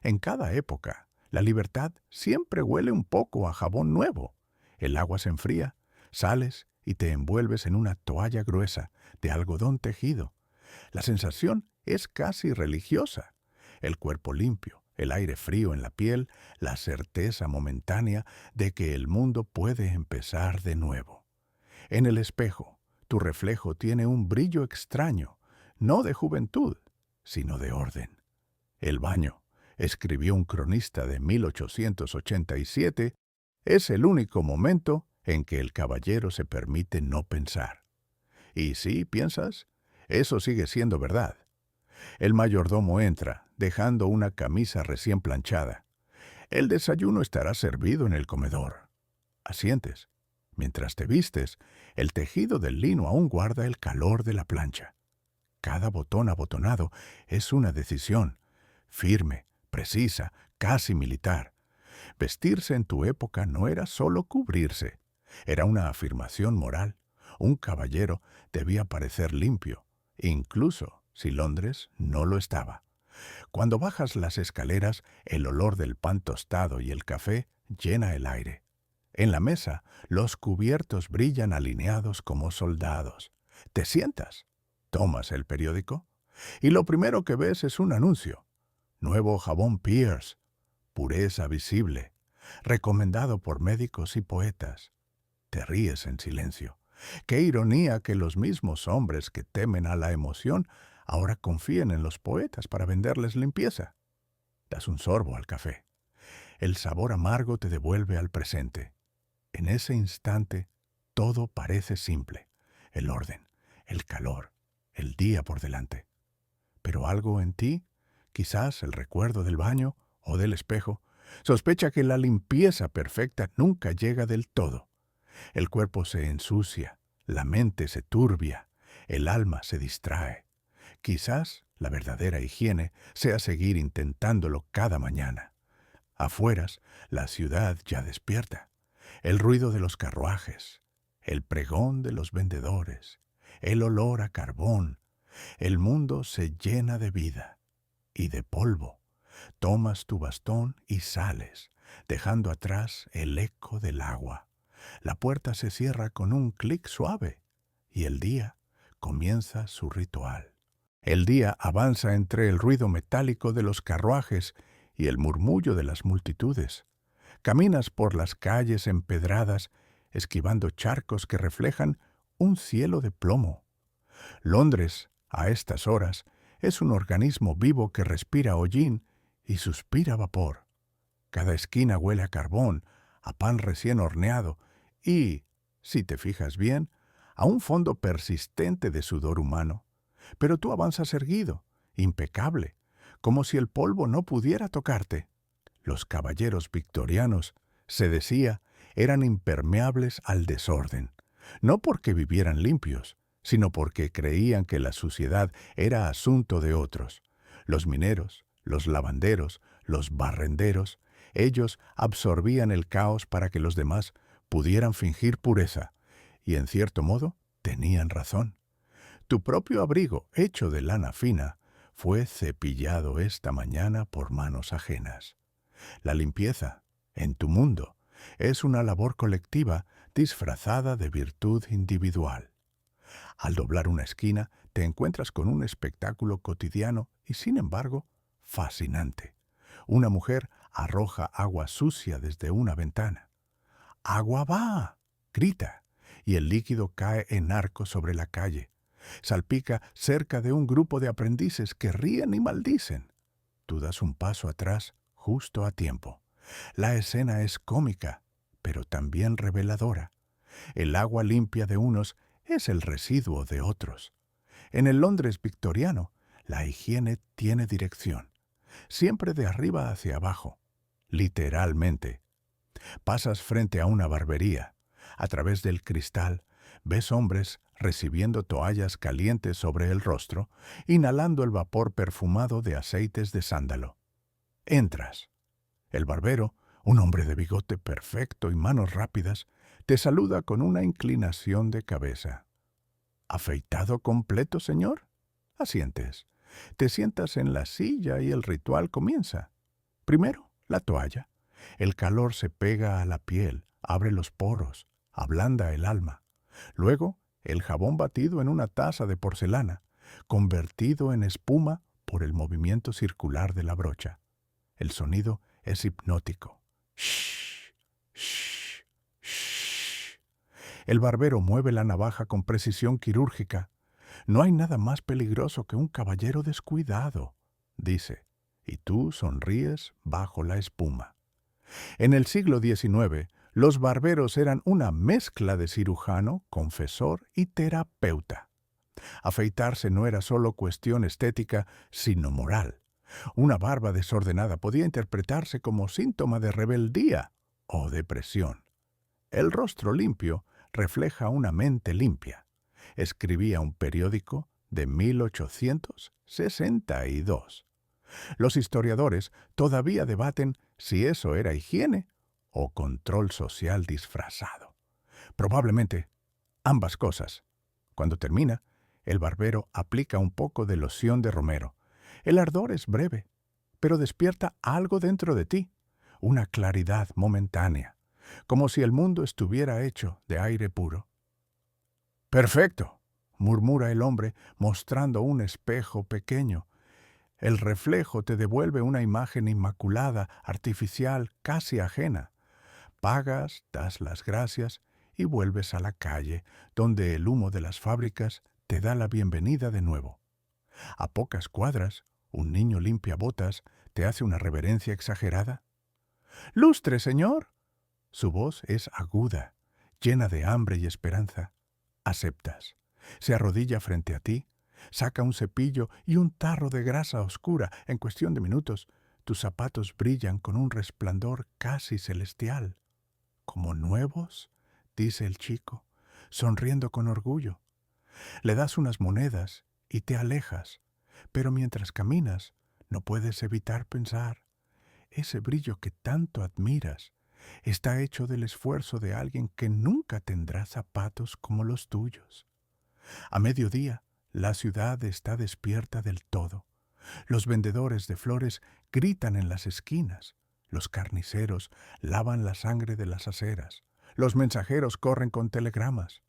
En cada época, la libertad siempre huele un poco a jabón nuevo. El agua se enfría, sales y te envuelves en una toalla gruesa de algodón tejido. La sensación es casi religiosa. El cuerpo limpio, el aire frío en la piel, la certeza momentánea de que el mundo puede empezar de nuevo. En el espejo, tu reflejo tiene un brillo extraño, no de juventud, sino de orden. El baño, escribió un cronista de 1887, es el único momento en que el caballero se permite no pensar. Y si piensas, eso sigue siendo verdad. El mayordomo entra, dejando una camisa recién planchada. El desayuno estará servido en el comedor. Asientes. Mientras te vistes, el tejido del lino aún guarda el calor de la plancha. Cada botón abotonado es una decisión, firme, precisa, casi militar. Vestirse en tu época no era solo cubrirse, era una afirmación moral. Un caballero debía parecer limpio, incluso si Londres no lo estaba. Cuando bajas las escaleras, el olor del pan tostado y el café llena el aire. En la mesa, los cubiertos brillan alineados como soldados. Te sientas, tomas el periódico y lo primero que ves es un anuncio. Nuevo jabón Pierce, pureza visible, recomendado por médicos y poetas. Te ríes en silencio. Qué ironía que los mismos hombres que temen a la emoción ahora confíen en los poetas para venderles limpieza. Das un sorbo al café. El sabor amargo te devuelve al presente. En ese instante, todo parece simple. El orden, el calor, el día por delante. Pero algo en ti, quizás el recuerdo del baño o del espejo, sospecha que la limpieza perfecta nunca llega del todo. El cuerpo se ensucia, la mente se turbia, el alma se distrae. Quizás la verdadera higiene sea seguir intentándolo cada mañana. Afueras, la ciudad ya despierta. El ruido de los carruajes, el pregón de los vendedores, el olor a carbón. El mundo se llena de vida y de polvo. Tomas tu bastón y sales, dejando atrás el eco del agua. La puerta se cierra con un clic suave y el día comienza su ritual. El día avanza entre el ruido metálico de los carruajes y el murmullo de las multitudes. Caminas por las calles empedradas, esquivando charcos que reflejan un cielo de plomo. Londres, a estas horas, es un organismo vivo que respira hollín y suspira vapor. Cada esquina huele a carbón, a pan recién horneado y, si te fijas bien, a un fondo persistente de sudor humano. Pero tú avanzas erguido, impecable, como si el polvo no pudiera tocarte. Los caballeros victorianos, se decía, eran impermeables al desorden, no porque vivieran limpios, sino porque creían que la suciedad era asunto de otros. Los mineros, los lavanderos, los barrenderos, ellos absorbían el caos para que los demás pudieran fingir pureza, y en cierto modo tenían razón. Tu propio abrigo, hecho de lana fina, fue cepillado esta mañana por manos ajenas. La limpieza, en tu mundo, es una labor colectiva disfrazada de virtud individual. Al doblar una esquina, te encuentras con un espectáculo cotidiano y, sin embargo, fascinante. Una mujer arroja agua sucia desde una ventana. ¡Agua va!, grita, y el líquido cae en arco sobre la calle. Salpica cerca de un grupo de aprendices que ríen y maldicen. Tú das un paso atrás justo a tiempo. La escena es cómica, pero también reveladora. El agua limpia de unos es el residuo de otros. En el Londres victoriano, la higiene tiene dirección, siempre de arriba hacia abajo, literalmente. Pasas frente a una barbería. A través del cristal, ves hombres recibiendo toallas calientes sobre el rostro, inhalando el vapor perfumado de aceites de sándalo. Entras. El barbero, un hombre de bigote perfecto y manos rápidas, te saluda con una inclinación de cabeza. ¿Afeitado completo, señor? Asientes. Te sientas en la silla y el ritual comienza. Primero, la toalla. El calor se pega a la piel, abre los poros, ablanda el alma. Luego, el jabón batido en una taza de porcelana, convertido en espuma por el movimiento circular de la brocha. El sonido es hipnótico. Shh, shh, shh. El barbero mueve la navaja con precisión quirúrgica. No hay nada más peligroso que un caballero descuidado, dice, y tú sonríes bajo la espuma. En el siglo XIX, los barberos eran una mezcla de cirujano, confesor y terapeuta. Afeitarse no era solo cuestión estética, sino moral. Una barba desordenada podía interpretarse como síntoma de rebeldía o depresión. El rostro limpio refleja una mente limpia, escribía un periódico de 1862. Los historiadores todavía debaten si eso era higiene o control social disfrazado. Probablemente ambas cosas. Cuando termina, el barbero aplica un poco de loción de romero. El ardor es breve, pero despierta algo dentro de ti, una claridad momentánea, como si el mundo estuviera hecho de aire puro. «Perfecto», murmura el hombre, mostrando un espejo pequeño. El reflejo te devuelve una imagen inmaculada, artificial, casi ajena. Pagas, das las gracias y vuelves a la calle, donde el humo de las fábricas te da la bienvenida de nuevo. A pocas cuadras, un niño limpia botas te hace una reverencia exagerada. «¡Lustre, señor!». Su voz es aguda, llena de hambre y esperanza. Aceptas. Se arrodilla frente a ti, saca un cepillo y un tarro de grasa oscura. En cuestión de minutos, tus zapatos brillan con un resplandor casi celestial. «¿Como nuevos?», dice el chico, sonriendo con orgullo. Le das unas monedas y te alejas, pero mientras caminas no puedes evitar pensar, ese brillo que tanto admiras está hecho del esfuerzo de alguien que nunca tendrá zapatos como los tuyos. A mediodía, la ciudad está despierta del todo. Los vendedores de flores gritan en las esquinas. Los carniceros lavan la sangre de las aceras. Los mensajeros corren con telegramas.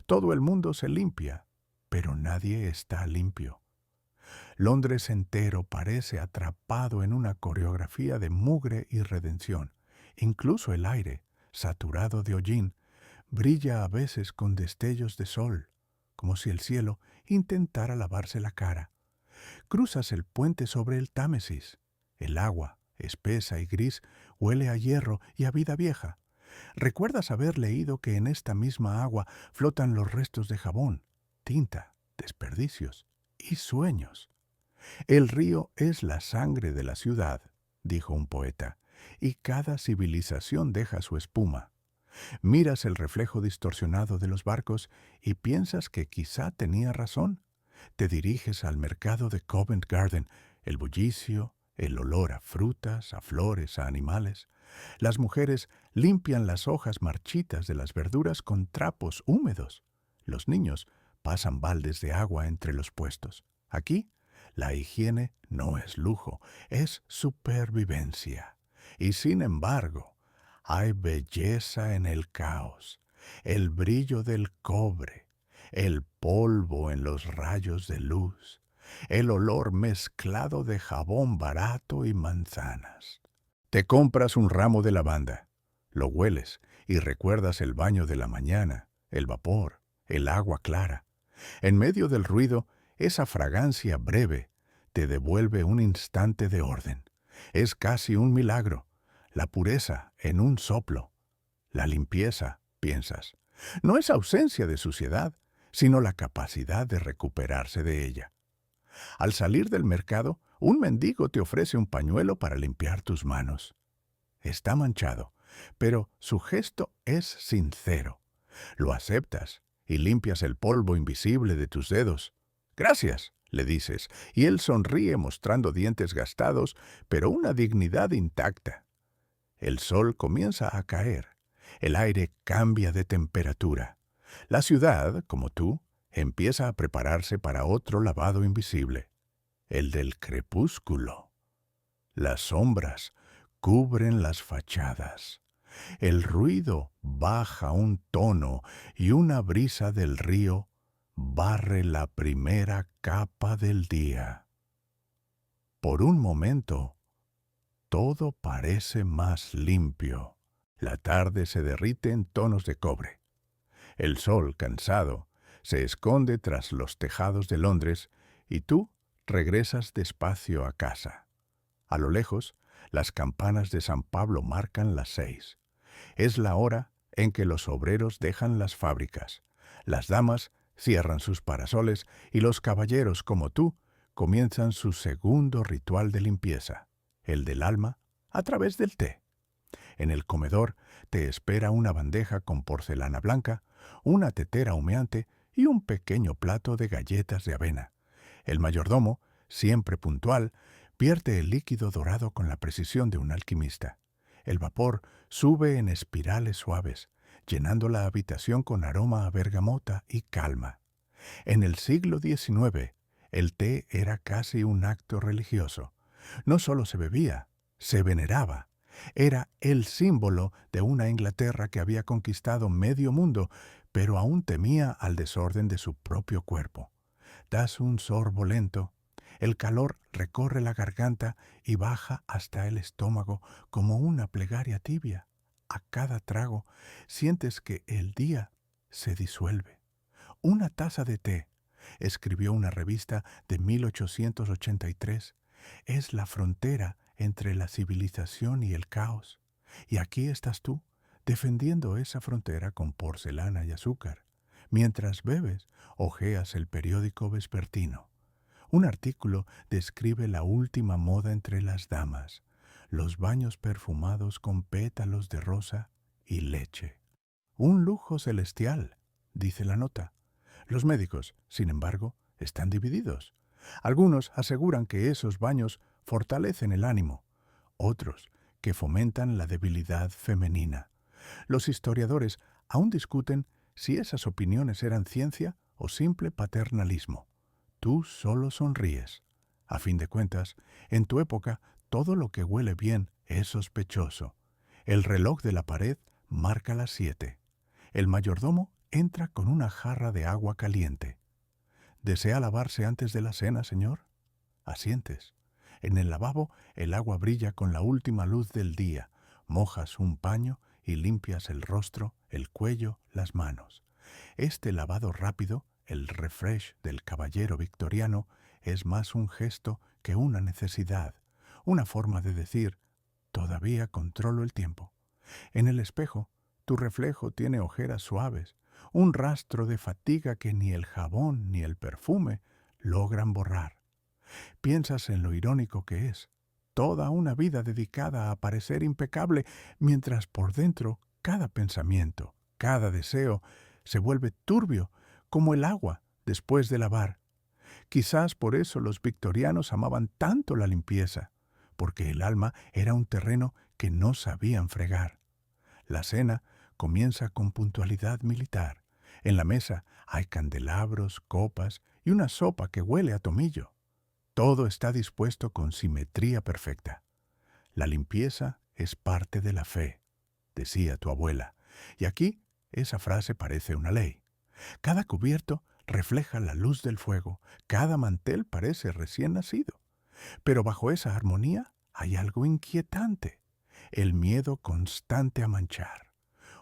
Todo el mundo se limpia, pero nadie está limpio. Londres entero parece atrapado en una coreografía de mugre y redención. Incluso el aire, saturado de hollín, brilla a veces con destellos de sol, como si el cielo intentara lavarse la cara. Cruzas el puente sobre el Támesis. El agua, espesa y gris, huele a hierro y a vida vieja. Recuerdas haber leído que en esta misma agua flotan los restos de jabón, tinta, desperdicios y sueños. «El río es la sangre de la ciudad», dijo un poeta, «y cada civilización deja su espuma». Miras el reflejo distorsionado de los barcos y piensas que quizá tenía razón. Te diriges al mercado de Covent Garden, el bullicio, el olor a frutas, a flores, a animales. Las mujeres limpian las hojas marchitas de las verduras con trapos húmedos. Los niños pasan baldes de agua entre los puestos. Aquí, la higiene no es lujo, es supervivencia. Y sin embargo, hay belleza en el caos, el brillo del cobre, el polvo en los rayos de luz, el olor mezclado de jabón barato y manzanas. Te compras un ramo de lavanda, lo hueles y recuerdas el baño de la mañana, el vapor, el agua clara. En medio del ruido, esa fragancia breve te devuelve un instante de orden. Es casi un milagro. La pureza en un soplo. La limpieza, piensas, no es ausencia de suciedad, sino la capacidad de recuperarse de ella. Al salir del mercado, un mendigo te ofrece un pañuelo para limpiar tus manos. Está manchado, pero su gesto es sincero. Lo aceptas y limpias el polvo invisible de tus dedos. «Gracias», le dices, y él sonríe mostrando dientes gastados, pero una dignidad intacta. El sol comienza a caer. El aire cambia de temperatura. La ciudad, como tú, empieza a prepararse para otro lavado invisible, el del crepúsculo. Las sombras cubren las fachadas. El ruido baja un tono y una brisa del río barre la primera capa del día. Por un momento, todo parece más limpio. La tarde se derrite en tonos de cobre. El sol, cansado, se esconde tras los tejados de Londres y tú regresas despacio a casa. A lo lejos, las campanas de San Pablo marcan las 6. Es la hora en que los obreros dejan las fábricas. Las damas cierran sus parasoles y los caballeros, como tú, comienzan su segundo ritual de limpieza, el del alma, a través del té. En el comedor te espera una bandeja con porcelana blanca, una tetera humeante y un pequeño plato de galletas de avena. El mayordomo, siempre puntual, vierte el líquido dorado con la precisión de un alquimista. El vapor sube en espirales suaves, llenando la habitación con aroma a bergamota y calma. En el siglo XIX, el té era casi un acto religioso. No solo se bebía, se veneraba. Era el símbolo de una Inglaterra que había conquistado medio mundo, pero aún temía al desorden de su propio cuerpo. Das un sorbo lento. El calor recorre la garganta y baja hasta el estómago como una plegaria tibia. A cada trago sientes que el día se disuelve. Una taza de té, escribió una revista de 1883, es la frontera entre la civilización y el caos. Y aquí estás tú, defendiendo esa frontera con porcelana y azúcar. Mientras bebes, hojeas el periódico vespertino. Un artículo describe la última moda entre las damas, los baños perfumados con pétalos de rosa y leche. Un lujo celestial, dice la nota. Los médicos, sin embargo, están divididos. Algunos aseguran que esos baños fortalecen el ánimo, otros que fomentan la debilidad femenina. Los historiadores aún discuten si esas opiniones eran ciencia o simple paternalismo. Tú solo sonríes. A fin de cuentas, en tu época, todo lo que huele bien es sospechoso. El reloj de la pared marca las 7. El mayordomo entra con una jarra de agua caliente. ¿Desea lavarse antes de la cena, señor? Asientes. En el lavabo el agua brilla con la última luz del día. Mojas un paño y limpias el rostro, el cuello, las manos. Este lavado rápido, el refresh del caballero victoriano, es más un gesto que una necesidad, una forma de decir, todavía controlo el tiempo. En el espejo, tu reflejo tiene ojeras suaves, un rastro de fatiga que ni el jabón ni el perfume logran borrar. Piensas en lo irónico que es, toda una vida dedicada a parecer impecable, mientras por dentro cada pensamiento, cada deseo, se vuelve turbio como el agua después de lavar. Quizás por eso los victorianos amaban tanto la limpieza, porque el alma era un terreno que no sabían fregar. La cena comienza con puntualidad militar. En la mesa hay candelabros, copas y una sopa que huele a tomillo. Todo está dispuesto con simetría perfecta. La limpieza es parte de la fe, decía tu abuela, y aquí esa frase parece una ley. Cada cubierto refleja la luz del fuego, cada mantel parece recién nacido. Pero bajo esa armonía hay algo inquietante, el miedo constante a manchar.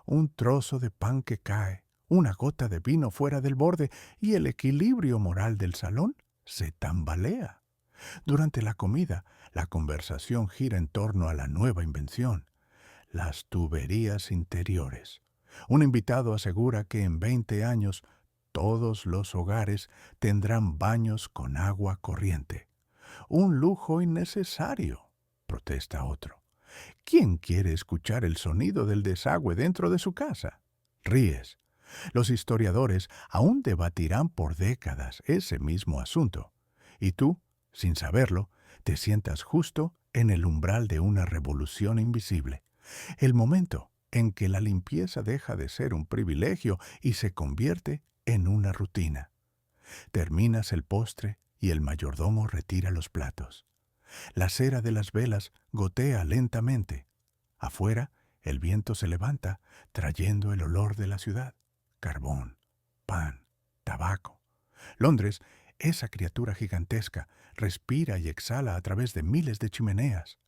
Un trozo de pan que cae, una gota de vino fuera del borde y el equilibrio moral del salón se tambalea. Durante la comida, la conversación gira en torno a la nueva invención, las tuberías interiores. Un invitado asegura que en 20 años todos los hogares tendrán baños con agua corriente. Un lujo innecesario, protesta otro. ¿Quién quiere escuchar el sonido del desagüe dentro de su casa? Ríes. Los historiadores aún debatirán por décadas ese mismo asunto. Y tú, sin saberlo, te sientas justo en el umbral de una revolución invisible. El momento en que la limpieza deja de ser un privilegio y se convierte en una rutina. Terminas el postre y el mayordomo retira los platos. La cera de las velas gotea lentamente. Afuera, el viento se levanta, trayendo el olor de la ciudad. Carbón, pan, tabaco. Londres, esa criatura gigantesca, respira y exhala a través de miles de chimeneas.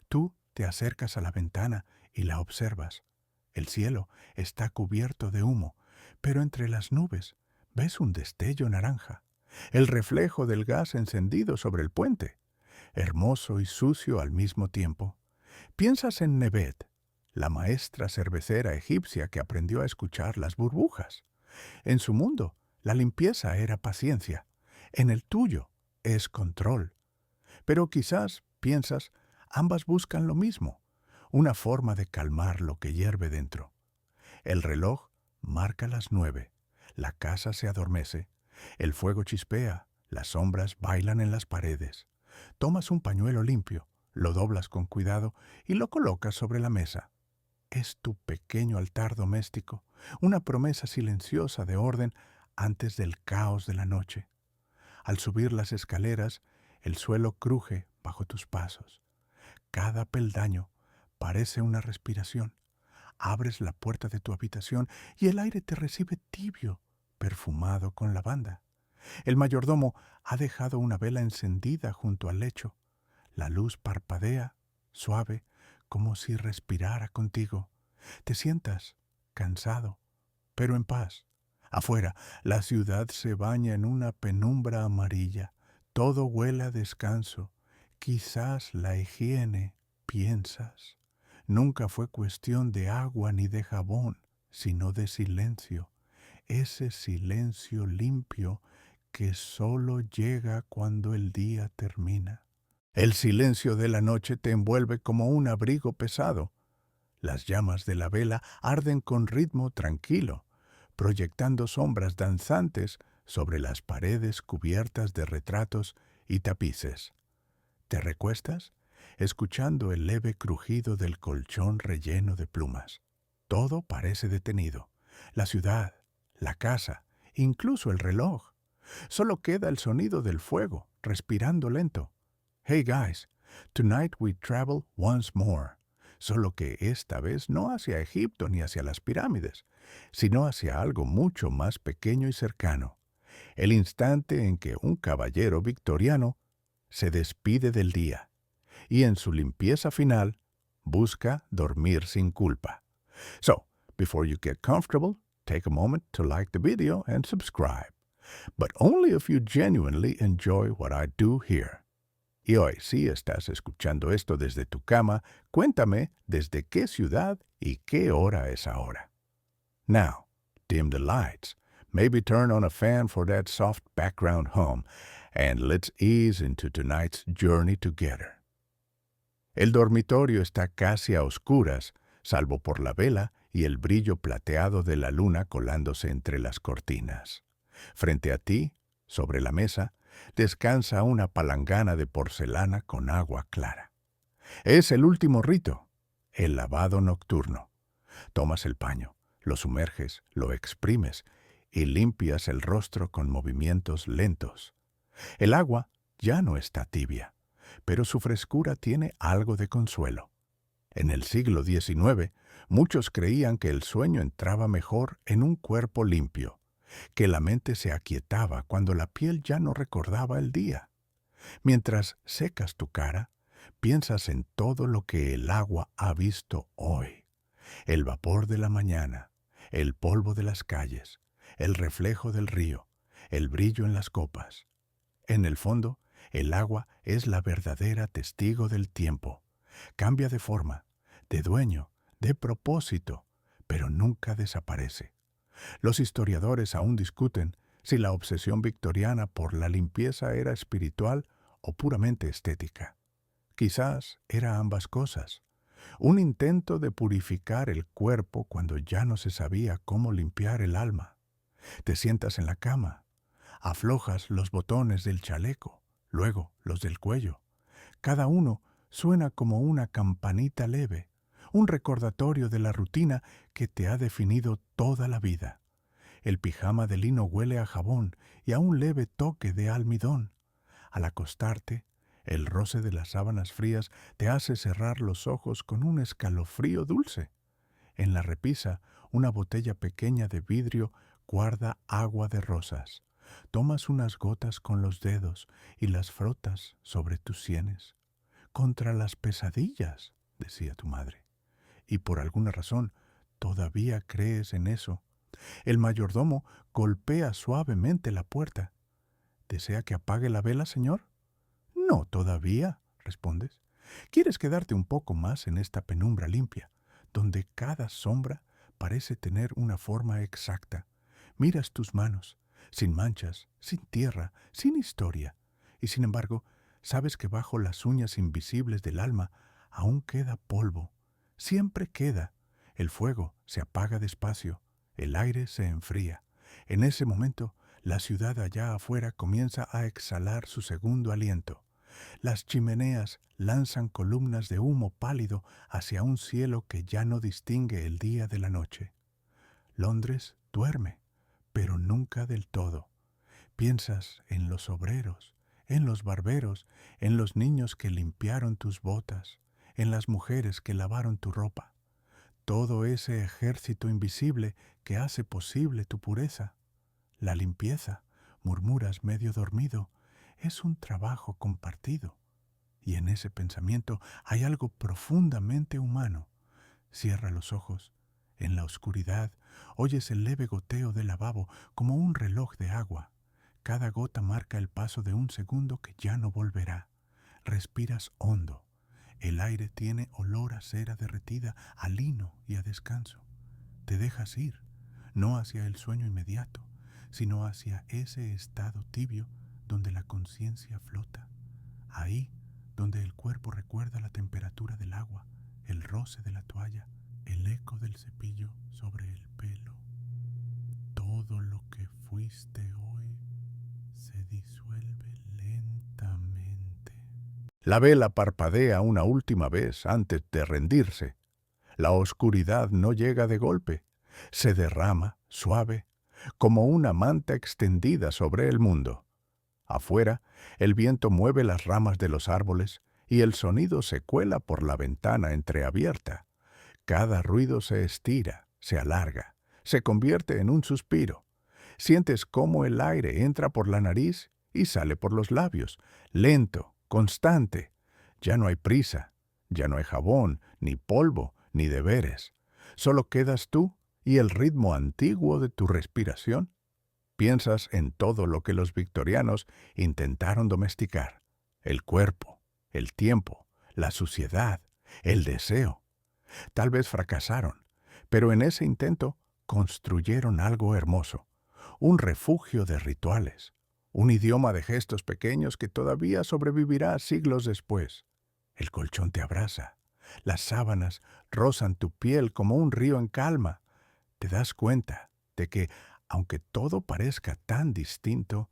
Tú te acercas a la ventana y la observas. El cielo está cubierto de humo, pero entre las nubes ves un destello naranja, el reflejo del gas encendido sobre el puente, hermoso y sucio al mismo tiempo. Piensas en Nebet, la maestra cervecera egipcia que aprendió a escuchar las burbujas. En su mundo, la limpieza era paciencia. En el tuyo, es control. Pero quizás, piensas, ambas buscan lo mismo, una forma de calmar lo que hierve dentro. El reloj marca las 9, la casa se adormece, el fuego chispea, las sombras bailan en las paredes. Tomas un pañuelo limpio, lo doblas con cuidado y lo colocas sobre la mesa. Es tu pequeño altar doméstico, una promesa silenciosa de orden antes del caos de la noche. Al subir las escaleras, el suelo cruje bajo tus pasos. Cada peldaño parece una respiración. Abres la puerta de tu habitación y el aire te recibe tibio, perfumado con lavanda. El mayordomo ha dejado una vela encendida junto al lecho. La luz parpadea, suave, como si respirara contigo. Te sientas cansado, pero en paz. Afuera, la ciudad se baña en una penumbra amarilla. Todo huele a descanso. Quizás la higiene, piensas, nunca fue cuestión de agua ni de jabón, sino de silencio. Ese silencio limpio que solo llega cuando el día termina. El silencio de la noche te envuelve como un abrigo pesado. Las llamas de la vela arden con ritmo tranquilo, proyectando sombras danzantes sobre las paredes cubiertas de retratos y tapices. Te recuestas, escuchando el leve crujido del colchón relleno de plumas. Todo parece detenido. La ciudad, la casa, incluso el reloj. Solo queda el sonido del fuego, respirando lento. Hey guys, tonight we travel once more. Solo que esta vez no hacia Egipto ni hacia las pirámides, sino hacia algo mucho más pequeño y cercano. El instante en que un caballero victoriano se despide del día y en su limpieza final busca dormir sin culpa. So, before you get comfortable, take a moment to like the video and subscribe. But only if you genuinely enjoy what I do here. Y hoy, si estás escuchando esto desde tu cama, cuéntame desde qué ciudad y qué hora es ahora. Now, dim the lights, maybe turn on a fan for that soft background hum, and let's ease into tonight's journey together. El dormitorio está casi a oscuras, salvo por la vela y el brillo plateado de la luna colándose entre las cortinas. Frente a ti, sobre la mesa, descansa una palangana de porcelana con agua clara. Es el último rito, el lavado nocturno. Tomas el paño, lo sumerges, lo exprimes y limpias el rostro con movimientos lentos. El agua ya no está tibia, pero su frescura tiene algo de consuelo. En el siglo XIX, muchos creían que el sueño entraba mejor en un cuerpo limpio, que la mente se aquietaba cuando la piel ya no recordaba el día. Mientras secas tu cara, piensas en todo lo que el agua ha visto hoy. El vapor de la mañana, el polvo de las calles, el reflejo del río, el brillo en las copas. En el fondo, el agua es la verdadera testigo del tiempo. Cambia de forma, de dueño, de propósito, pero nunca desaparece. Los historiadores aún discuten si la obsesión victoriana por la limpieza era espiritual o puramente estética. Quizás era ambas cosas. Un intento de purificar el cuerpo cuando ya no se sabía cómo limpiar el alma. Te sientas en la cama, aflojas los botones del chaleco, luego los del cuello. Cada uno suena como una campanita leve, un recordatorio de la rutina que te ha definido toda la vida. El pijama de lino huele a jabón y a un leve toque de almidón. Al acostarte, el roce de las sábanas frías te hace cerrar los ojos con un escalofrío dulce. En la repisa, una botella pequeña de vidrio guarda agua de rosas. Tomas unas gotas con los dedos y las frotas sobre tus sienes. Contra las pesadillas, decía tu madre. Y por alguna razón, todavía crees en eso. El mayordomo golpea suavemente la puerta. ¿Desea que apague la vela, señor? No, todavía, respondes. ¿Quieres quedarte un poco más en esta penumbra limpia, donde cada sombra parece tener una forma exacta? Miras tus manos, sin manchas, sin tierra, sin historia, y sin embargo, sabes que bajo las uñas invisibles del alma aún queda polvo. Siempre queda. El fuego se apaga despacio, el aire se enfría. En ese momento, la ciudad allá afuera comienza a exhalar su segundo aliento. Las chimeneas lanzan columnas de humo pálido hacia un cielo que ya no distingue el día de la noche. Londres duerme, pero nunca del todo. Piensas en los obreros, en los barberos, en los niños que limpiaron tus botas, en las mujeres que lavaron tu ropa. Todo ese ejército invisible que hace posible tu pureza. La limpieza, murmuras medio dormido, es un trabajo compartido. Y en ese pensamiento hay algo profundamente humano. Cierra los ojos. En la oscuridad oyes el leve goteo del lavabo como un reloj de agua. Cada gota marca el paso de un segundo que ya no volverá. Respiras hondo. El aire tiene olor a cera derretida, a lino y a descanso. Te dejas ir, no hacia el sueño inmediato, sino hacia ese estado tibio donde la conciencia flota. Ahí donde el cuerpo recuerda la temperatura del agua, el roce de la toalla, el eco del cepillo sobre el pelo. Todo lo que fuiste hoy se disuelve lentamente. La vela parpadea una última vez antes de rendirse. La oscuridad no llega de golpe, se derrama, suave, como una manta extendida sobre el mundo. Afuera, el viento mueve las ramas de los árboles y el sonido se cuela por la ventana entreabierta. Cada ruido se estira, se alarga, se convierte en un suspiro. Sientes cómo el aire entra por la nariz y sale por los labios, lento, constante. Ya no hay prisa, ya no hay jabón, ni polvo, ni deberes. Solo quedas tú y el ritmo antiguo de tu respiración. Piensas en todo lo que los victorianos intentaron domesticar: el cuerpo, el tiempo, la suciedad, el deseo. Tal vez fracasaron, pero en ese intento construyeron algo hermoso, un refugio de rituales, un idioma de gestos pequeños que todavía sobrevivirá siglos después. El colchón te abraza, las sábanas rozan tu piel como un río en calma. Te das cuenta de que, aunque todo parezca tan distinto,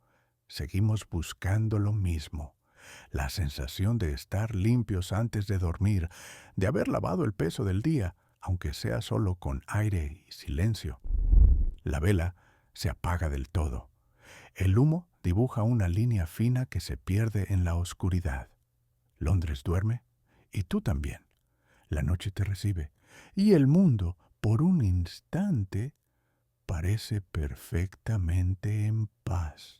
seguimos buscando lo mismo: la sensación de estar limpios antes de dormir, de haber lavado el peso del día, aunque sea solo con aire y silencio. La vela se apaga del todo. El humo dibuja una línea fina que se pierde en la oscuridad. Londres duerme y tú también. La noche te recibe y el mundo, por un instante, parece perfectamente en paz.